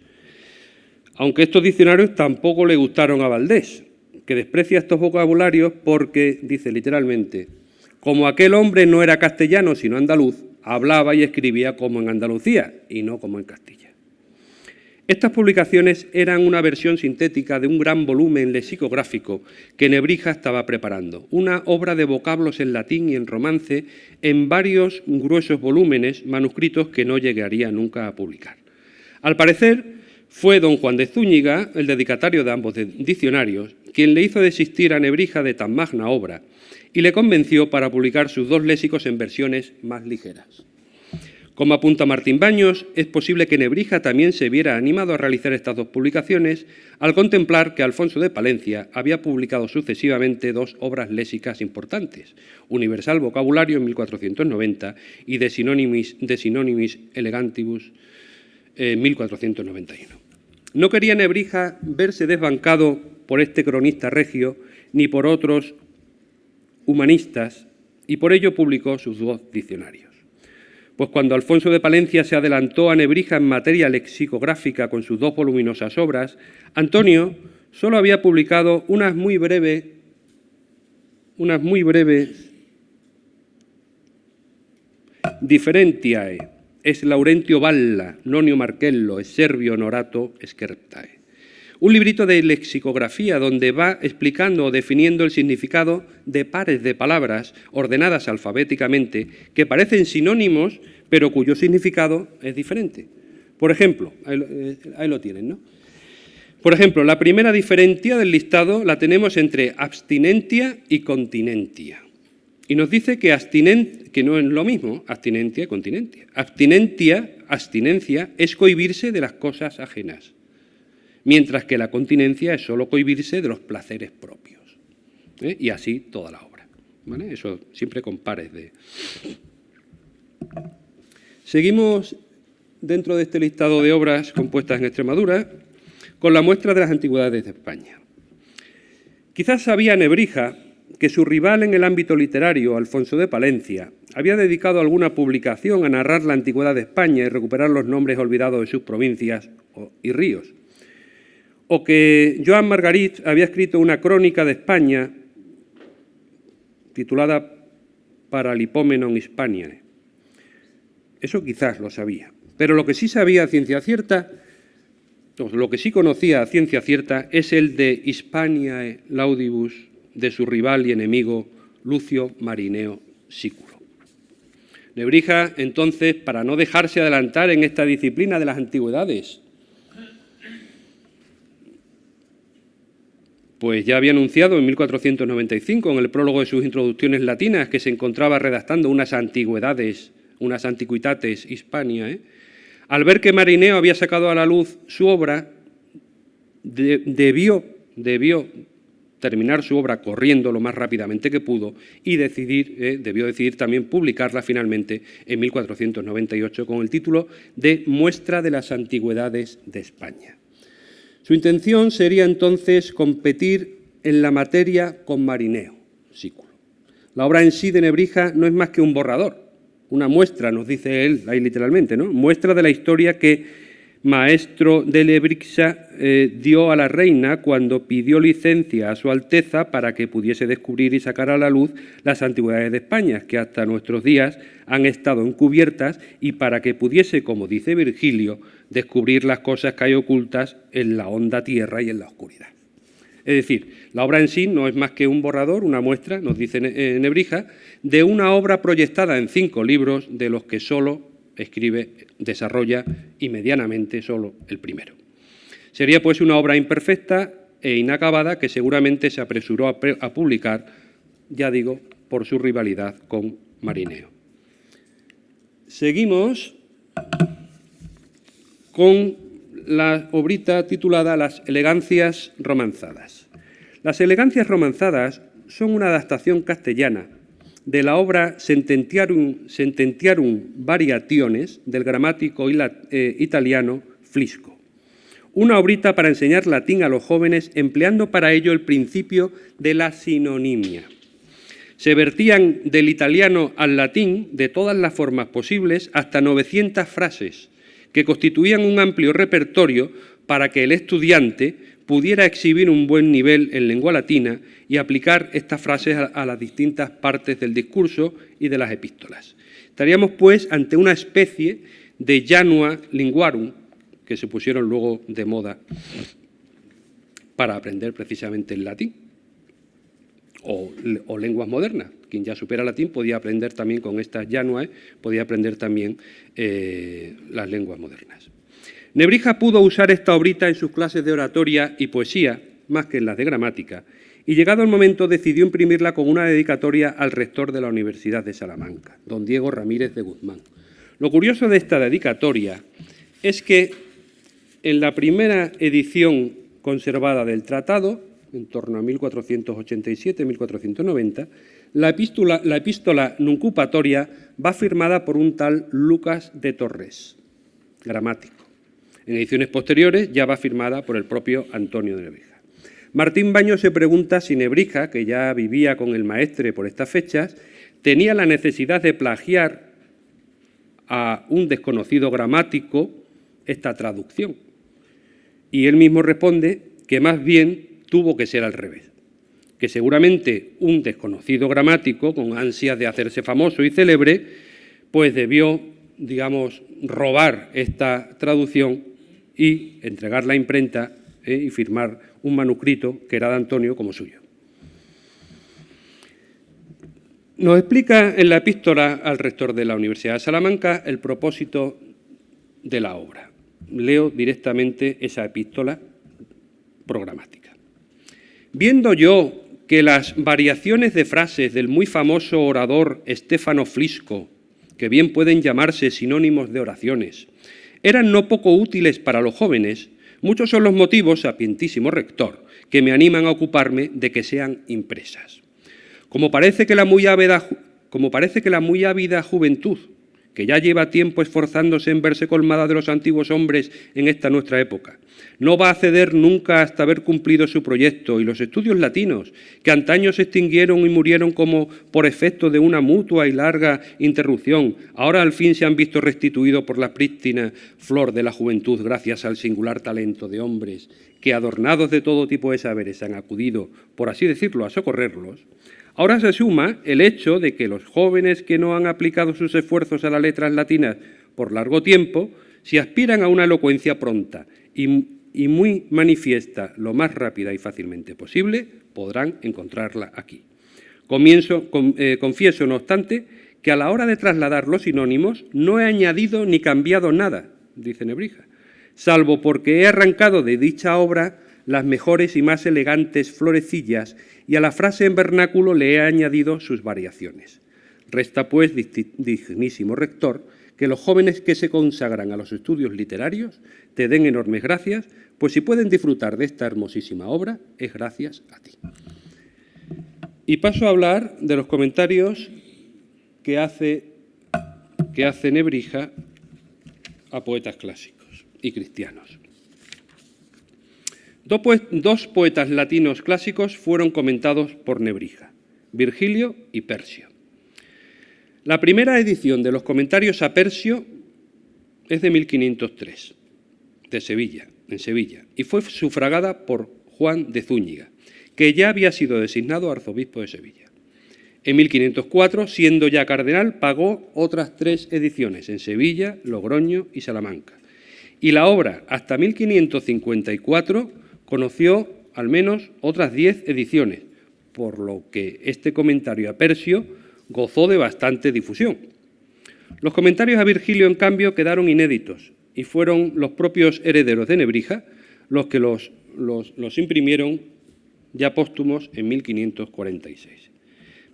Aunque estos diccionarios tampoco le gustaron a Valdés, que desprecia estos vocabularios porque, dice literalmente, como aquel hombre no era castellano sino andaluz, hablaba y escribía como en Andalucía y no como en Castilla. Estas publicaciones eran una versión sintética de un gran volumen lexicográfico que Nebrija estaba preparando, una obra de vocablos en latín y en romance en varios gruesos volúmenes manuscritos que no llegaría nunca a publicar. Al parecer, fue don Juan de Zúñiga, el dedicatario de ambos diccionarios, quien le hizo desistir a Nebrija de tan magna obra y le convenció para publicar sus 2 léxicos en versiones más ligeras. Como apunta Martín Baños, es posible que Nebrija también se viera animado a realizar estas 2 publicaciones al contemplar que Alfonso de Palencia había publicado sucesivamente 2 obras léxicas importantes, Universal Vocabulario en 1490 y De Synonymis Elegantibus en 1491. No quería Nebrija verse desbancado por este cronista regio ni por otros humanistas y por ello publicó sus 2 diccionarios. Pues cuando Alfonso de Palencia se adelantó a Nebrija en materia lexicográfica con sus 2 voluminosas obras, Antonio solo había publicado unas muy breves Differentiae, es Laurentio Valla, Nonio Marcello, es Servio Honorato Scertae. Un librito de lexicografía donde va explicando o definiendo el significado de pares de palabras ordenadas alfabéticamente que parecen sinónimos, pero cuyo significado es diferente. Por ejemplo, ahí lo tienen, ¿no? Por ejemplo, la primera diferencia del listado la tenemos entre abstinentia y continentia. Y nos dice que no es lo mismo, abstinencia y continencia. Abstinencia es cohibirse de las cosas ajenas, mientras que la continencia es solo cohibirse de los placeres propios. Y así toda la obra, ¿vale? Eso siempre con pares de... Seguimos dentro de este listado de obras compuestas en Extremadura con la muestra de las antigüedades de España. Quizás sabía Nebrija que su rival en el ámbito literario, Alfonso de Palencia, había dedicado alguna publicación a narrar la antigüedad de España y recuperar los nombres olvidados de sus provincias y ríos. O que Joan Margarit había escrito una crónica de España titulada Paralipomenon Hispaniae. Eso quizás lo sabía. Pero lo que sí sabía a ciencia cierta, lo que sí conocía a ciencia cierta, es el de Hispaniae Laudibus de su rival y enemigo Lucio Marineo Sículo. Nebrija, entonces, para no dejarse adelantar en esta disciplina de las antigüedades, pues ya había anunciado en 1495, en el prólogo de sus introducciones latinas, que se encontraba redactando unas antigüedades, unas antiquitates Hispaniae, al ver que Marineo había sacado a la luz su obra, debió terminar su obra corriendo lo más rápidamente que pudo y debió decidir también publicarla finalmente en 1498 con el título de Muestra de las Antigüedades de España. Su intención sería entonces competir en la materia con Marineo Sículo. La obra en sí de Nebrija no es más que un borrador, una muestra, nos dice él ahí literalmente, ¿no? Muestra de la historia que Maestro de Lebrixa dio a la reina cuando pidió licencia a su Alteza para que pudiese descubrir y sacar a la luz las antigüedades de España, que hasta nuestros días han estado encubiertas, y para que pudiese, como dice Virgilio, descubrir las cosas que hay ocultas en la honda tierra y en la oscuridad. Es decir, la obra en sí no es más que un borrador, una muestra, nos dice Nebrija, de una obra proyectada en 5 libros, de los que solo desarrolla y medianamente solo el primero. Sería pues una obra imperfecta e inacabada que seguramente se apresuró a publicar, ya digo, por su rivalidad con Marineo. Seguimos con la obrita titulada Las elegancias romanzadas. Las elegancias romanzadas son una adaptación castellana de la obra Sententiarum Variationes del gramático italiano Flisco, una obrita para enseñar latín a los jóvenes empleando para ello el principio de la sinonimia. Se vertían del italiano al latín de todas las formas posibles hasta 900 frases que constituían un amplio repertorio para que el estudiante pudiera exhibir un buen nivel en lengua latina y aplicar estas frases a las distintas partes del discurso y de las epístolas. Estaríamos, pues, ante una especie de janua linguarum, que se pusieron luego de moda para aprender precisamente el latín, o lenguas modernas. Quien ya supera latín podía aprender también con estas januae, podía aprender también las lenguas modernas. Nebrija pudo usar esta obrita en sus clases de oratoria y poesía, más que en las de gramática, y llegado el momento decidió imprimirla con una dedicatoria al rector de la Universidad de Salamanca, don Diego Ramírez de Guzmán. Lo curioso de esta dedicatoria es que en la primera edición conservada del tratado, en torno a 1487-1490, la epístola nuncupatoria va firmada por un tal Lucas de Torres, gramático. En ediciones posteriores ya va firmada por el propio Antonio de Nebrija. Martín Baño se pregunta si Nebrija, que ya vivía con el maestre por estas fechas, tenía la necesidad de plagiar a un desconocido gramático esta traducción. Y él mismo responde que más bien tuvo que ser al revés, que seguramente un desconocido gramático, con ansias de hacerse famoso y célebre, pues debió, digamos, robar esta traducción y entregarla a imprenta y firmar un manuscrito que era de Antonio como suyo. Nos explica en la epístola al rector de la Universidad de Salamanca el propósito de la obra. Leo directamente esa epístola programática. Viendo yo que las variaciones de frases del muy famoso orador Stefano Flisco, que bien pueden llamarse sinónimos de oraciones, eran no poco útiles para los jóvenes, muchos son los motivos, sapientísimo rector, que me animan a ocuparme de que sean impresas. Como parece que la muy ávida juventud, que ya lleva tiempo esforzándose en verse colmada de los antiguos hombres en esta nuestra época, no va a ceder nunca hasta haber cumplido su proyecto, y los estudios latinos, que antaño se extinguieron y murieron como por efecto de una mutua y larga interrupción, ahora al fin se han visto restituidos por la prístina flor de la juventud gracias al singular talento de hombres que, adornados de todo tipo de saberes, han acudido, por así decirlo, a socorrerlos. Ahora se suma el hecho de que los jóvenes que no han aplicado sus esfuerzos a las letras latinas por largo tiempo, si aspiran a una elocuencia pronta y muy manifiesta lo más rápida y fácilmente posible, podrán encontrarla aquí. Confieso, no obstante, que a la hora de trasladar los sinónimos no he añadido ni cambiado nada, dice Nebrija, salvo porque he arrancado de dicha obra las mejores y más elegantes florecillas y a la frase en vernáculo le he añadido sus variaciones. Resta, pues, dignísimo rector, que los jóvenes que se consagran a los estudios literarios te den enormes gracias, pues si pueden disfrutar de esta hermosísima obra, es gracias a ti. Y paso a hablar de los comentarios que hace Nebrija a poetas clásicos y cristianos. Dos poetas latinos clásicos fueron comentados por Nebrija, Virgilio y Persio. La primera edición de los comentarios a Persio es de 1503, en Sevilla, y fue sufragada por Juan de Zúñiga, que ya había sido designado arzobispo de Sevilla. En 1504, siendo ya cardenal, pagó otras 3 ediciones en Sevilla, Logroño y Salamanca. Y la obra, hasta 1554, conoció al menos otras 10 ediciones, por lo que este comentario a Persio gozó de bastante difusión. Los comentarios a Virgilio, en cambio, quedaron inéditos y fueron los propios herederos de Nebrija los que los imprimieron ya póstumos en 1546.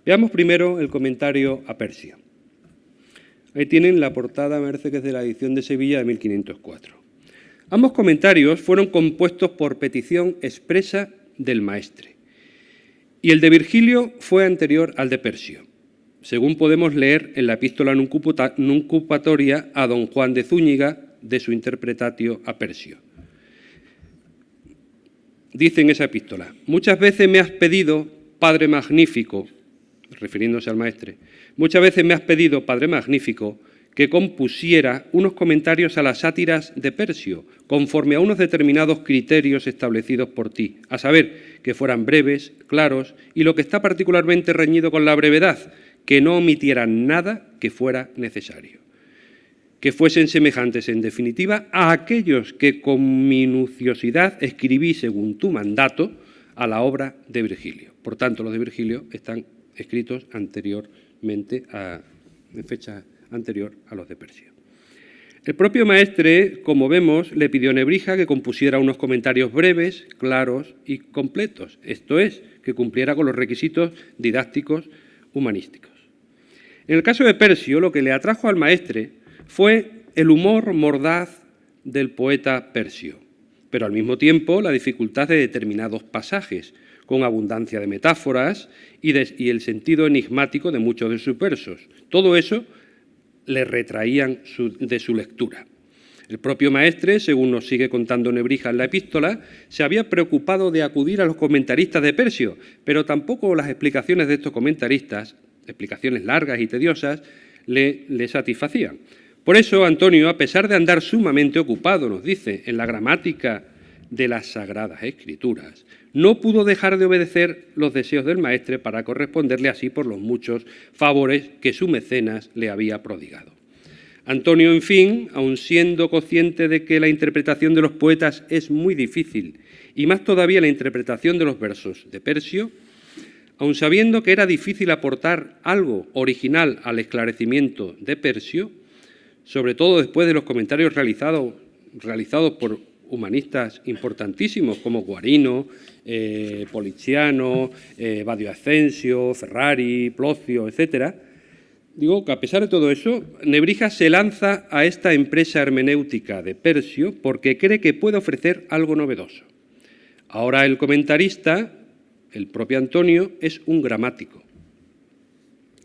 Veamos primero el comentario a Persio. Ahí tienen la portada, me parece que es de la edición de Sevilla de 1504. Ambos comentarios fueron compuestos por petición expresa del maestre, y el de Virgilio fue anterior al de Persio, según podemos leer en la epístola nuncupatoria a don Juan de Zúñiga de su interpretatio a Persio. Dice en esa epístola: muchas veces me has pedido, Padre Magnífico, refiriéndose al maestre, muchas veces me has pedido, Padre Magnífico, que compusiera unos comentarios a las sátiras de Persio, conforme a unos determinados criterios establecidos por ti, a saber, que fueran breves, claros, y lo que está particularmente reñido con la brevedad, que no omitieran nada que fuera necesario. Que fuesen semejantes, en definitiva, a aquellos que con minuciosidad escribí según tu mandato a la obra de Virgilio. Por tanto, los de Virgilio están escritos anteriormente, en fecha anterior a los de Persio. El propio maestre, como vemos, le pidió a Nebrija que compusiera unos comentarios breves, claros y completos, esto es, que cumpliera con los requisitos didácticos humanísticos. En el caso de Persio, lo que le atrajo al maestre fue el humor mordaz del poeta Persio, pero al mismo tiempo la dificultad de determinados pasajes, con abundancia de metáforas y el sentido enigmático de muchos de sus versos. Todo eso le retraían de su lectura. El propio maestre, según nos sigue contando Nebrija en la epístola, se había preocupado de acudir a los comentaristas de Persio, pero tampoco las explicaciones de estos comentaristas, explicaciones largas y tediosas, le satisfacían. Por eso Antonio, a pesar de andar sumamente ocupado, nos dice, en la gramática de las Sagradas Escrituras, no pudo dejar de obedecer los deseos del maestre para corresponderle así por los muchos favores que su mecenas le había prodigado. Antonio, en fin, aun siendo consciente de que la interpretación de los poetas es muy difícil, y más todavía la interpretación de los versos de Persio, aun sabiendo que era difícil aportar algo original al esclarecimiento de Persio, sobre todo después de los comentarios realizados por humanistas importantísimos como Guarino, Poliziano, Badio Asensio, Ferrari, Plocio, etcétera, digo que a pesar de todo eso, Nebrija se lanza a esta empresa hermenéutica de Persio porque cree que puede ofrecer algo novedoso. Ahora el comentarista, el propio Antonio, es un gramático,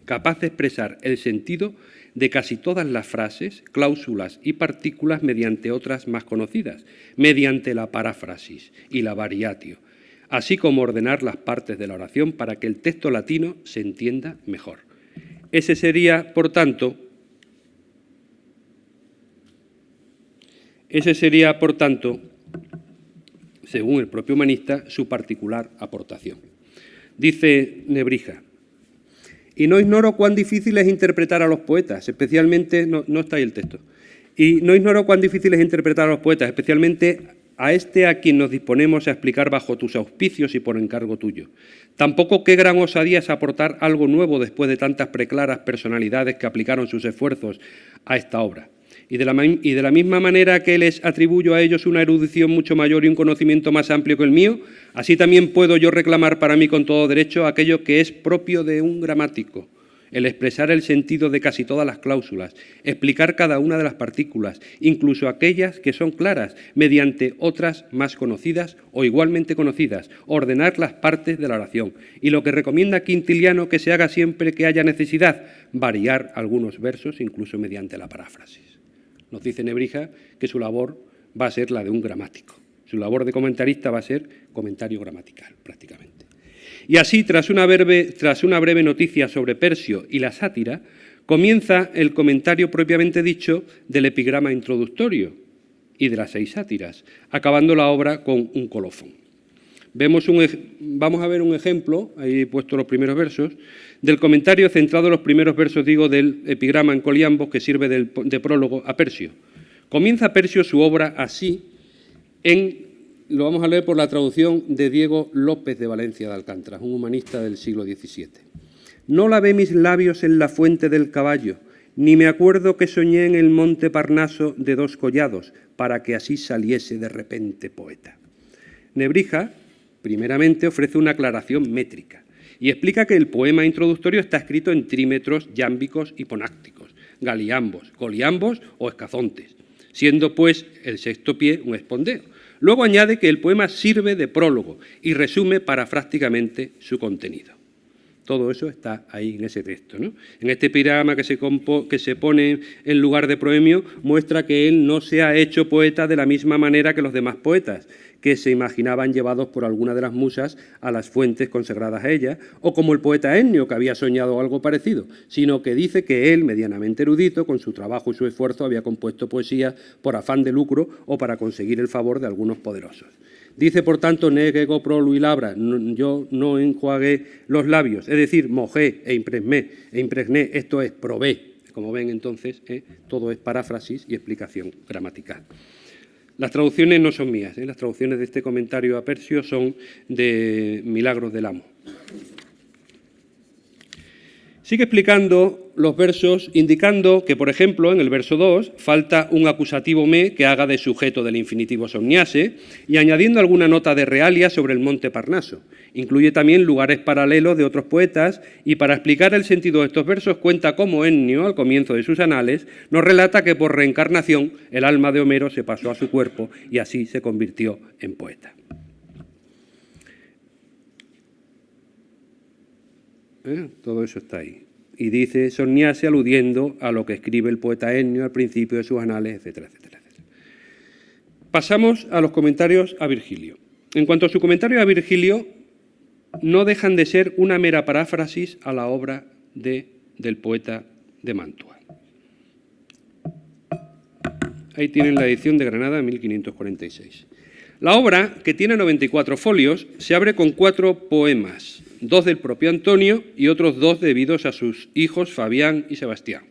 capaz de expresar el sentido de casi todas las frases, cláusulas y partículas mediante otras más conocidas, mediante la paráfrasis y la variatio, así como ordenar las partes de la oración para que el texto latino se entienda mejor. Ese sería, por tanto, según el propio humanista, su particular aportación. Dice Nebrija: y no ignoro cuán difícil es interpretar a los poetas, especialmente, no está ahí el texto, y no ignoro cuán difícil es interpretar a los poetas, especialmente a este a quien nos disponemos a explicar bajo tus auspicios y por encargo tuyo. Tampoco qué gran osadía es aportar algo nuevo después de tantas preclaras personalidades que aplicaron sus esfuerzos a esta obra. Y de la misma manera que les atribuyo a ellos una erudición mucho mayor y un conocimiento más amplio que el mío, así también puedo yo reclamar para mí con todo derecho aquello que es propio de un gramático, el expresar el sentido de casi todas las cláusulas, explicar cada una de las partículas, incluso aquellas que son claras, mediante otras más conocidas o igualmente conocidas, ordenar las partes de la oración. Y lo que recomienda Quintiliano que se haga siempre que haya necesidad, variar algunos versos, incluso mediante la paráfrasis. Nos dice Nebrija que su labor va a ser la de un gramático. Su labor de comentarista va a ser comentario gramatical, prácticamente. Y así, tras una breve noticia sobre Persio y la sátira, comienza el comentario propiamente dicho del epigrama introductorio y de las 6 sátiras, acabando la obra con un colofón. Vamos a ver un ejemplo, ahí he puesto los primeros versos, del comentario centrado en los primeros versos, del epigrama en coliambos que sirve de prólogo a Persio. Comienza Persio su obra así, lo vamos a leer por la traducción de Diego López de Valencia de Alcántara, un humanista del siglo XVII. No lavé mis labios en la fuente del caballo, ni me acuerdo que soñé en el monte Parnaso de 2 collados, para que así saliese de repente poeta. Nebrija, primeramente, ofrece una aclaración métrica y explica que el poema introductorio está escrito en trímetros, yámbicos y ponácticos, galiambos, coliambos o escazontes, siendo pues el 6º pie un espondeo. Luego añade que el poema sirve de prólogo y resume parafrásticamente su contenido. Todo eso está ahí en ese texto, ¿no? En este epigrama que se pone en lugar de proemio muestra que él no se ha hecho poeta de la misma manera que los demás poetas, que se imaginaban llevados por alguna de las musas a las fuentes consagradas a ella, o como el poeta Ennio, que había soñado algo parecido, sino que dice que él, medianamente erudito, con su trabajo y su esfuerzo, había compuesto poesía por afán de lucro o para conseguir el favor de algunos poderosos. Dice, por tanto, negego prolu y labra, yo no enjuagué los labios, es decir, mojé e impregné, esto es, probé. Como ven, entonces, todo es paráfrasis y explicación gramatical. Las traducciones no son mías, las traducciones de este comentario a Persio son de Milagros del Amo. Sigue explicando los versos, indicando que, por ejemplo, en el verso 2 falta un acusativo me que haga de sujeto del infinitivo somniase y añadiendo alguna nota de realia sobre el monte Parnaso. Incluye también lugares paralelos de otros poetas y para explicar el sentido de estos versos cuenta cómo Ennio, al comienzo de sus anales, nos relata que por reencarnación el alma de Homero se pasó a su cuerpo y así se convirtió en poeta. Todo eso está ahí. Y dice somniase aludiendo a lo que escribe el poeta Ennio al principio de sus anales, etcétera, etcétera, etcétera. Pasamos a los comentarios a Virgilio. En cuanto a su comentario a Virgilio, no dejan de ser una mera paráfrasis a la obra del poeta de Mantua. Ahí tienen la edición de Granada de 1546. La obra, que tiene 94 folios, se abre con 4 poemas, 2 del propio Antonio y otros 2 debidos a sus hijos Fabián y Sebastián.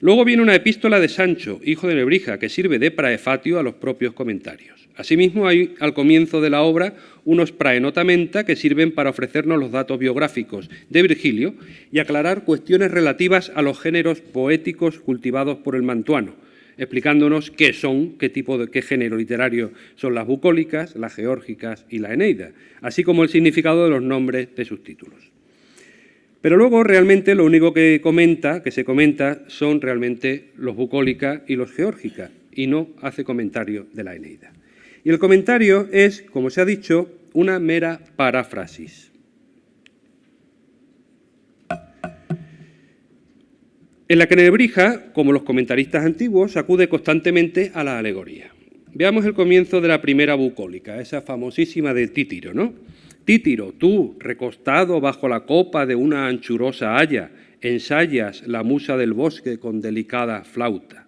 Luego viene una epístola de Sancho, hijo de Nebrija, que sirve de praefatio a los propios comentarios. Asimismo, hay al comienzo de la obra unos praenotamenta que sirven para ofrecernos los datos biográficos de Virgilio y aclarar cuestiones relativas a los géneros poéticos cultivados por el mantuano, explicándonos qué son, qué género literario son las bucólicas, las geórgicas y la Eneida, así como el significado de los nombres de sus títulos. Pero luego realmente lo único que se comenta, son realmente los bucólicas y los geórgicas, y no hace comentario de la Eneida. Y el comentario es, como se ha dicho, una mera paráfrasis. En la que Nebrija, como los comentaristas antiguos, acude constantemente a la alegoría. Veamos el comienzo de la primera bucólica, esa famosísima de Títiro, ¿no? Títiro, tú, recostado bajo la copa de una anchurosa haya, ensayas la musa del bosque con delicada flauta.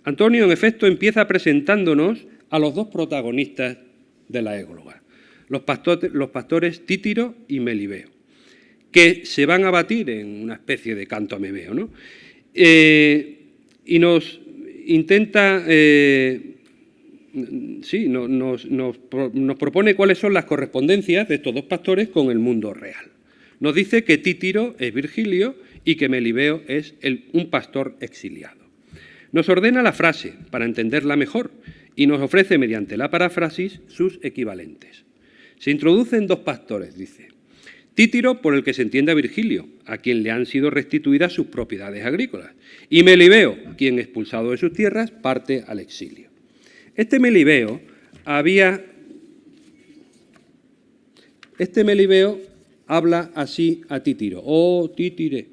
Antonio, en efecto, empieza presentándonos a los dos protagonistas de la égloga, los pastores Títiro y Melibeo, que se van a batir en una especie de canto a Mebeo, ¿no? Y nos intenta... nos propone cuáles son las correspondencias de estos dos pastores con el mundo real. Nos dice que Títiro es Virgilio y que Melibeo es un pastor exiliado. Nos ordena la frase para entenderla mejor y nos ofrece mediante la paráfrasis sus equivalentes. Se introducen dos pastores, dice. Títiro, por el que se entiende a Virgilio, a quien le han sido restituidas sus propiedades agrícolas, y Melibeo, quien, expulsado de sus tierras, parte al exilio. Este Melibeo habla así a Títiro. Oh, Títire.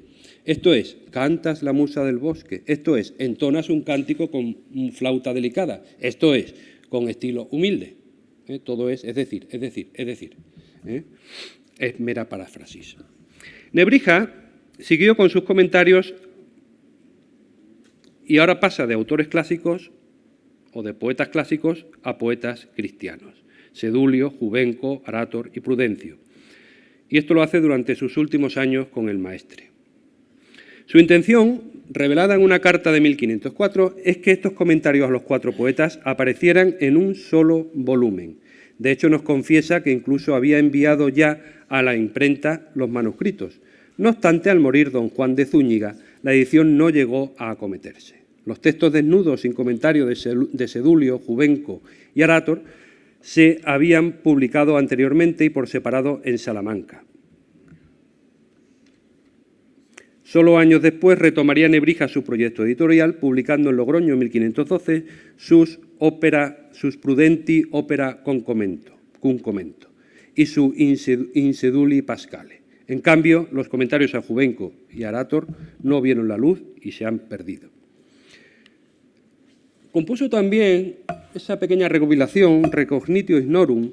Esto es, cantas la musa del bosque. Esto es, entonas un cántico con flauta delicada. Esto es, con estilo humilde. Todo es decir. Es mera paráfrasis. Nebrija siguió con sus comentarios y ahora pasa de autores clásicos o de poetas clásicos a poetas cristianos, Sedulio, Juvenco, Arátor y Prudencio. Y esto lo hace durante sus últimos años con el maestre. Su intención, revelada en una carta de 1504, es que estos comentarios a los cuatro poetas aparecieran en un solo volumen. De hecho, nos confiesa que incluso había enviado ya a la imprenta los manuscritos. No obstante, al morir don Juan de Zúñiga, la edición no llegó a acometerse. Los textos desnudos sin comentario de Sedulio, Juvenco y Arátor se habían publicado anteriormente y por separado en Salamanca. Solo años después retomaría Nebrija su proyecto editorial, publicando en Logroño en 1512 sus Prudenti opera cum commento y su Inseduli Pascale. En cambio, los comentarios a Juvenco y Arátor no vieron la luz y se han perdido. Compuso también esa pequeña recopilación, Recognitio Ignorum,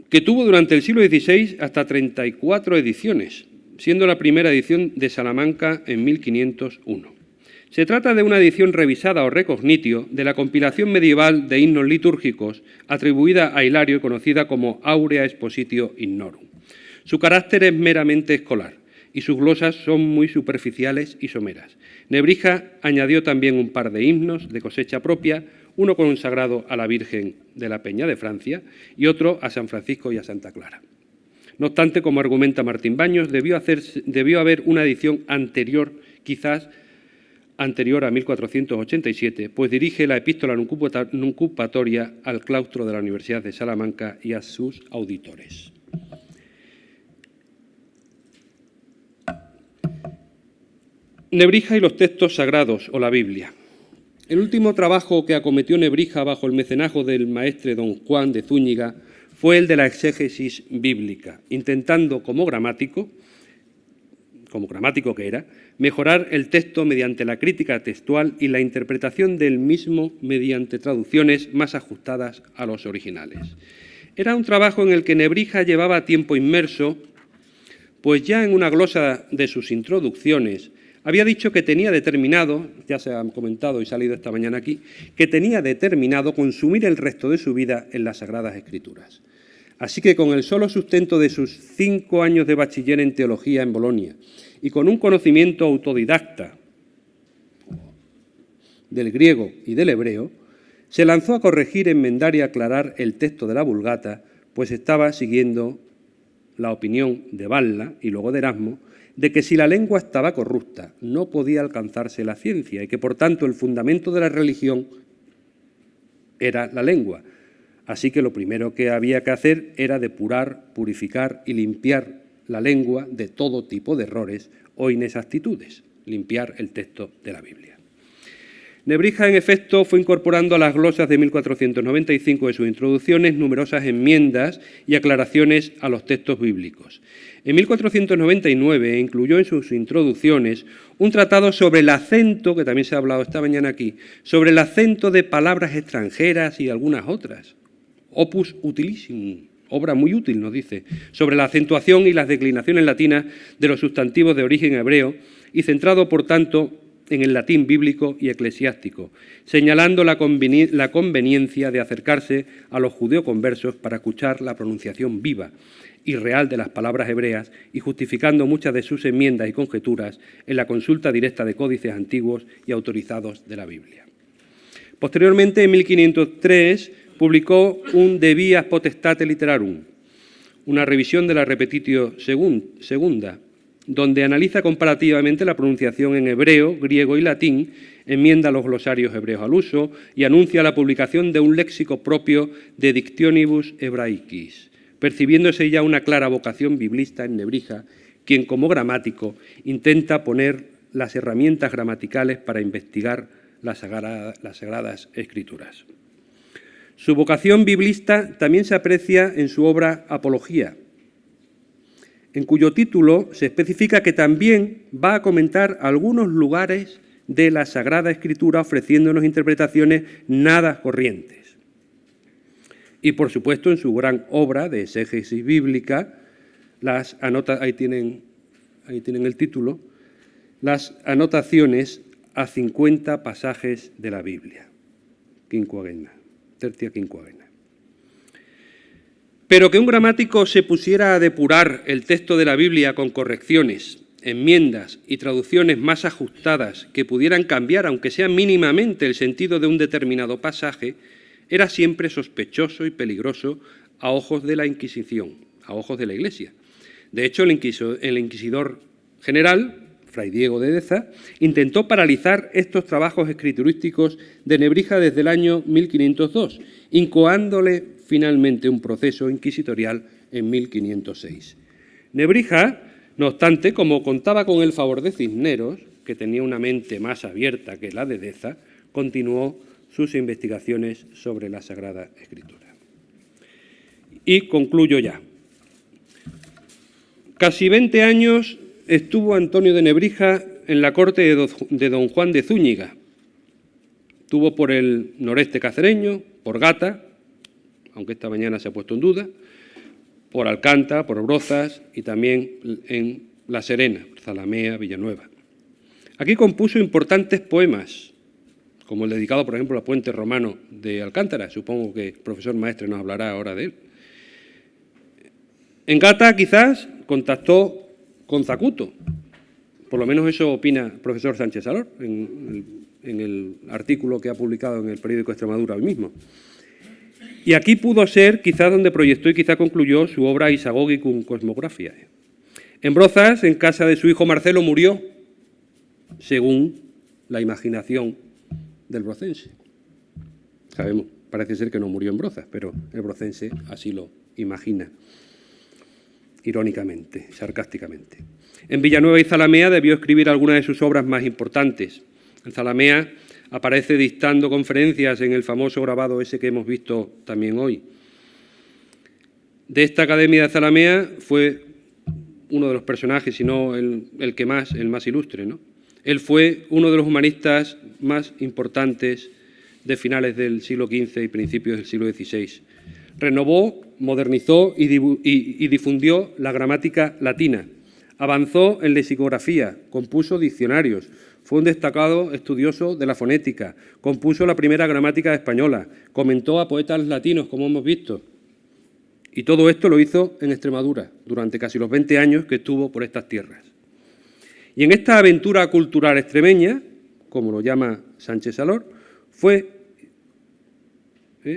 que tuvo durante el siglo XVI hasta 34 ediciones, siendo la primera edición de Salamanca en 1501. Se trata de una edición revisada o recognitio de la compilación medieval de himnos litúrgicos atribuida a Hilario y conocida como Aurea Expositio Ignorum. Su carácter es meramente escolar y sus glosas son muy superficiales y someras. Nebrija añadió también un par de himnos de cosecha propia, uno consagrado a la Virgen de la Peña de Francia y otro a San Francisco y a Santa Clara. No obstante, como argumenta Martín Baños, debió haber una edición anterior, quizás anterior a 1487, pues dirige la epístola nuncupatoria al claustro de la Universidad de Salamanca y a sus auditores. Nebrija y los textos sagrados o la Biblia. El último trabajo que acometió Nebrija bajo el mecenazgo del maestre don Juan de Zúñiga fue el de la exégesis bíblica, intentando como gramático que era, mejorar el texto mediante la crítica textual y la interpretación del mismo mediante traducciones más ajustadas a los originales. Era un trabajo en el que Nebrija llevaba tiempo inmerso, pues ya en una glosa de sus introducciones había dicho que tenía determinado, ya se ha comentado y salido esta mañana aquí, que tenía determinado consumir el resto de su vida en las Sagradas Escrituras. Así que con el solo sustento de sus 5 años de bachiller en teología en Bolonia y con un conocimiento autodidacta del griego y del hebreo, se lanzó a corregir, enmendar y aclarar el texto de la Vulgata, pues estaba siguiendo la opinión de Valla y luego de Erasmo, de que si la lengua estaba corrupta no podía alcanzarse la ciencia y que por tanto el fundamento de la religión era la lengua. Así que lo primero que había que hacer era depurar, purificar y limpiar la lengua de todo tipo de errores o inexactitudes, limpiar el texto de la Biblia. Nebrija, en efecto, fue incorporando a las glosas de 1495 de sus introducciones numerosas enmiendas y aclaraciones a los textos bíblicos. En 1499 incluyó en sus introducciones un tratado sobre el acento, que también se ha hablado esta mañana aquí, sobre el acento de palabras extranjeras y algunas otras. Opus Utilissimum, obra muy útil, nos dice, sobre la acentuación y las declinaciones latinas de los sustantivos de origen hebreo y centrado, por tanto, en el latín bíblico y eclesiástico, señalando la conveniencia de acercarse a los judeoconversos para escuchar la pronunciación viva y real de las palabras hebreas y justificando muchas de sus enmiendas y conjeturas en la consulta directa de códices antiguos y autorizados de la Biblia. Posteriormente, en 1503, publicó un De Vias Potestate Literarum, una revisión de la Repetitio Segunda, donde analiza comparativamente la pronunciación en hebreo, griego y latín, enmienda los glosarios hebreos al uso y anuncia la publicación de un léxico propio de Dictionibus Hebraicis, percibiéndose ya una clara vocación biblista en Nebrija, quien como gramático intenta poner las herramientas gramaticales para investigar las Sagradas Escrituras. Su vocación biblista también se aprecia en su obra Apología, en cuyo título se especifica que también va a comentar algunos lugares de la Sagrada Escritura ofreciéndonos interpretaciones nada corrientes. Y, por supuesto, en su gran obra de exégesis bíblica, ahí tienen el título, las anotaciones a 50 pasajes de la Biblia, tercia quinquagena. Pero que un gramático se pusiera a depurar el texto de la Biblia con correcciones, enmiendas y traducciones más ajustadas que pudieran cambiar, aunque sea mínimamente, el sentido de un determinado pasaje, era siempre sospechoso y peligroso a ojos de la Inquisición, a ojos de la Iglesia. De hecho, el inquisidor general, Fray Diego de Deza, intentó paralizar estos trabajos escriturísticos de Nebrija desde el año 1502, incoándole finalmente un proceso inquisitorial en 1506. Nebrija, no obstante, como contaba con el favor de Cisneros, que tenía una mente más abierta que la de Deza, continuó sus investigaciones sobre la Sagrada Escritura. Y concluyo ya. Casi 20 años estuvo Antonio de Nebrija en la corte de don Juan de Zúñiga. Estuvo por el noreste cacereño, por Gata, aunque esta mañana se ha puesto en duda, por Alcántara, por Brozas y también en La Serena, Zalamea, Villanueva. Aquí compuso importantes poemas, como el dedicado, por ejemplo, al puente romano de Alcántara. Supongo que el profesor Maestre nos hablará ahora de él. En Gata, quizás, contactó con Zacuto. Por lo menos eso opina el profesor Sánchez Salor en el artículo que ha publicado en el periódico Extremadura hoy mismo. Y aquí pudo ser quizá donde proyectó y quizá concluyó su obra Isagogicum Cosmographiae. En Brozas, en casa de su hijo Marcelo, murió, según la imaginación del brocense. Sabemos, parece ser que no murió en Brozas, pero el brocense así lo imagina, irónicamente, sarcásticamente. En Villanueva y Zalamea debió escribir algunas de sus obras más importantes. En Zalamea aparece dictando conferencias en el famoso grabado ese que hemos visto también hoy. De esta Academia de Zalamea fue uno de los personajes, si no el más ilustre, ¿no? Él fue uno de los humanistas más importantes de finales del siglo XV y principios del siglo XVI. Renovó, modernizó y difundió la gramática latina. Avanzó en lexicografía, compuso diccionarios. Fue un destacado estudioso de la fonética, compuso la primera gramática española, comentó a poetas latinos, como hemos visto. Y todo esto lo hizo en Extremadura, durante casi los 20 años que estuvo por estas tierras. Y en esta aventura cultural extremeña, como lo llama Sánchez Salor,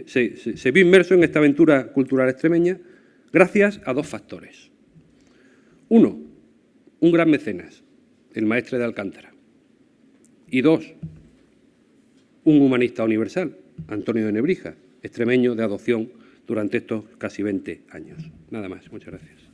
se vio inmerso en esta aventura cultural extremeña gracias a dos factores. Uno, un gran mecenas, el maestre de Alcántara. Y 2, un humanista universal, Antonio de Nebrija, extremeño de adopción durante estos casi 20 años. Nada más. Muchas gracias.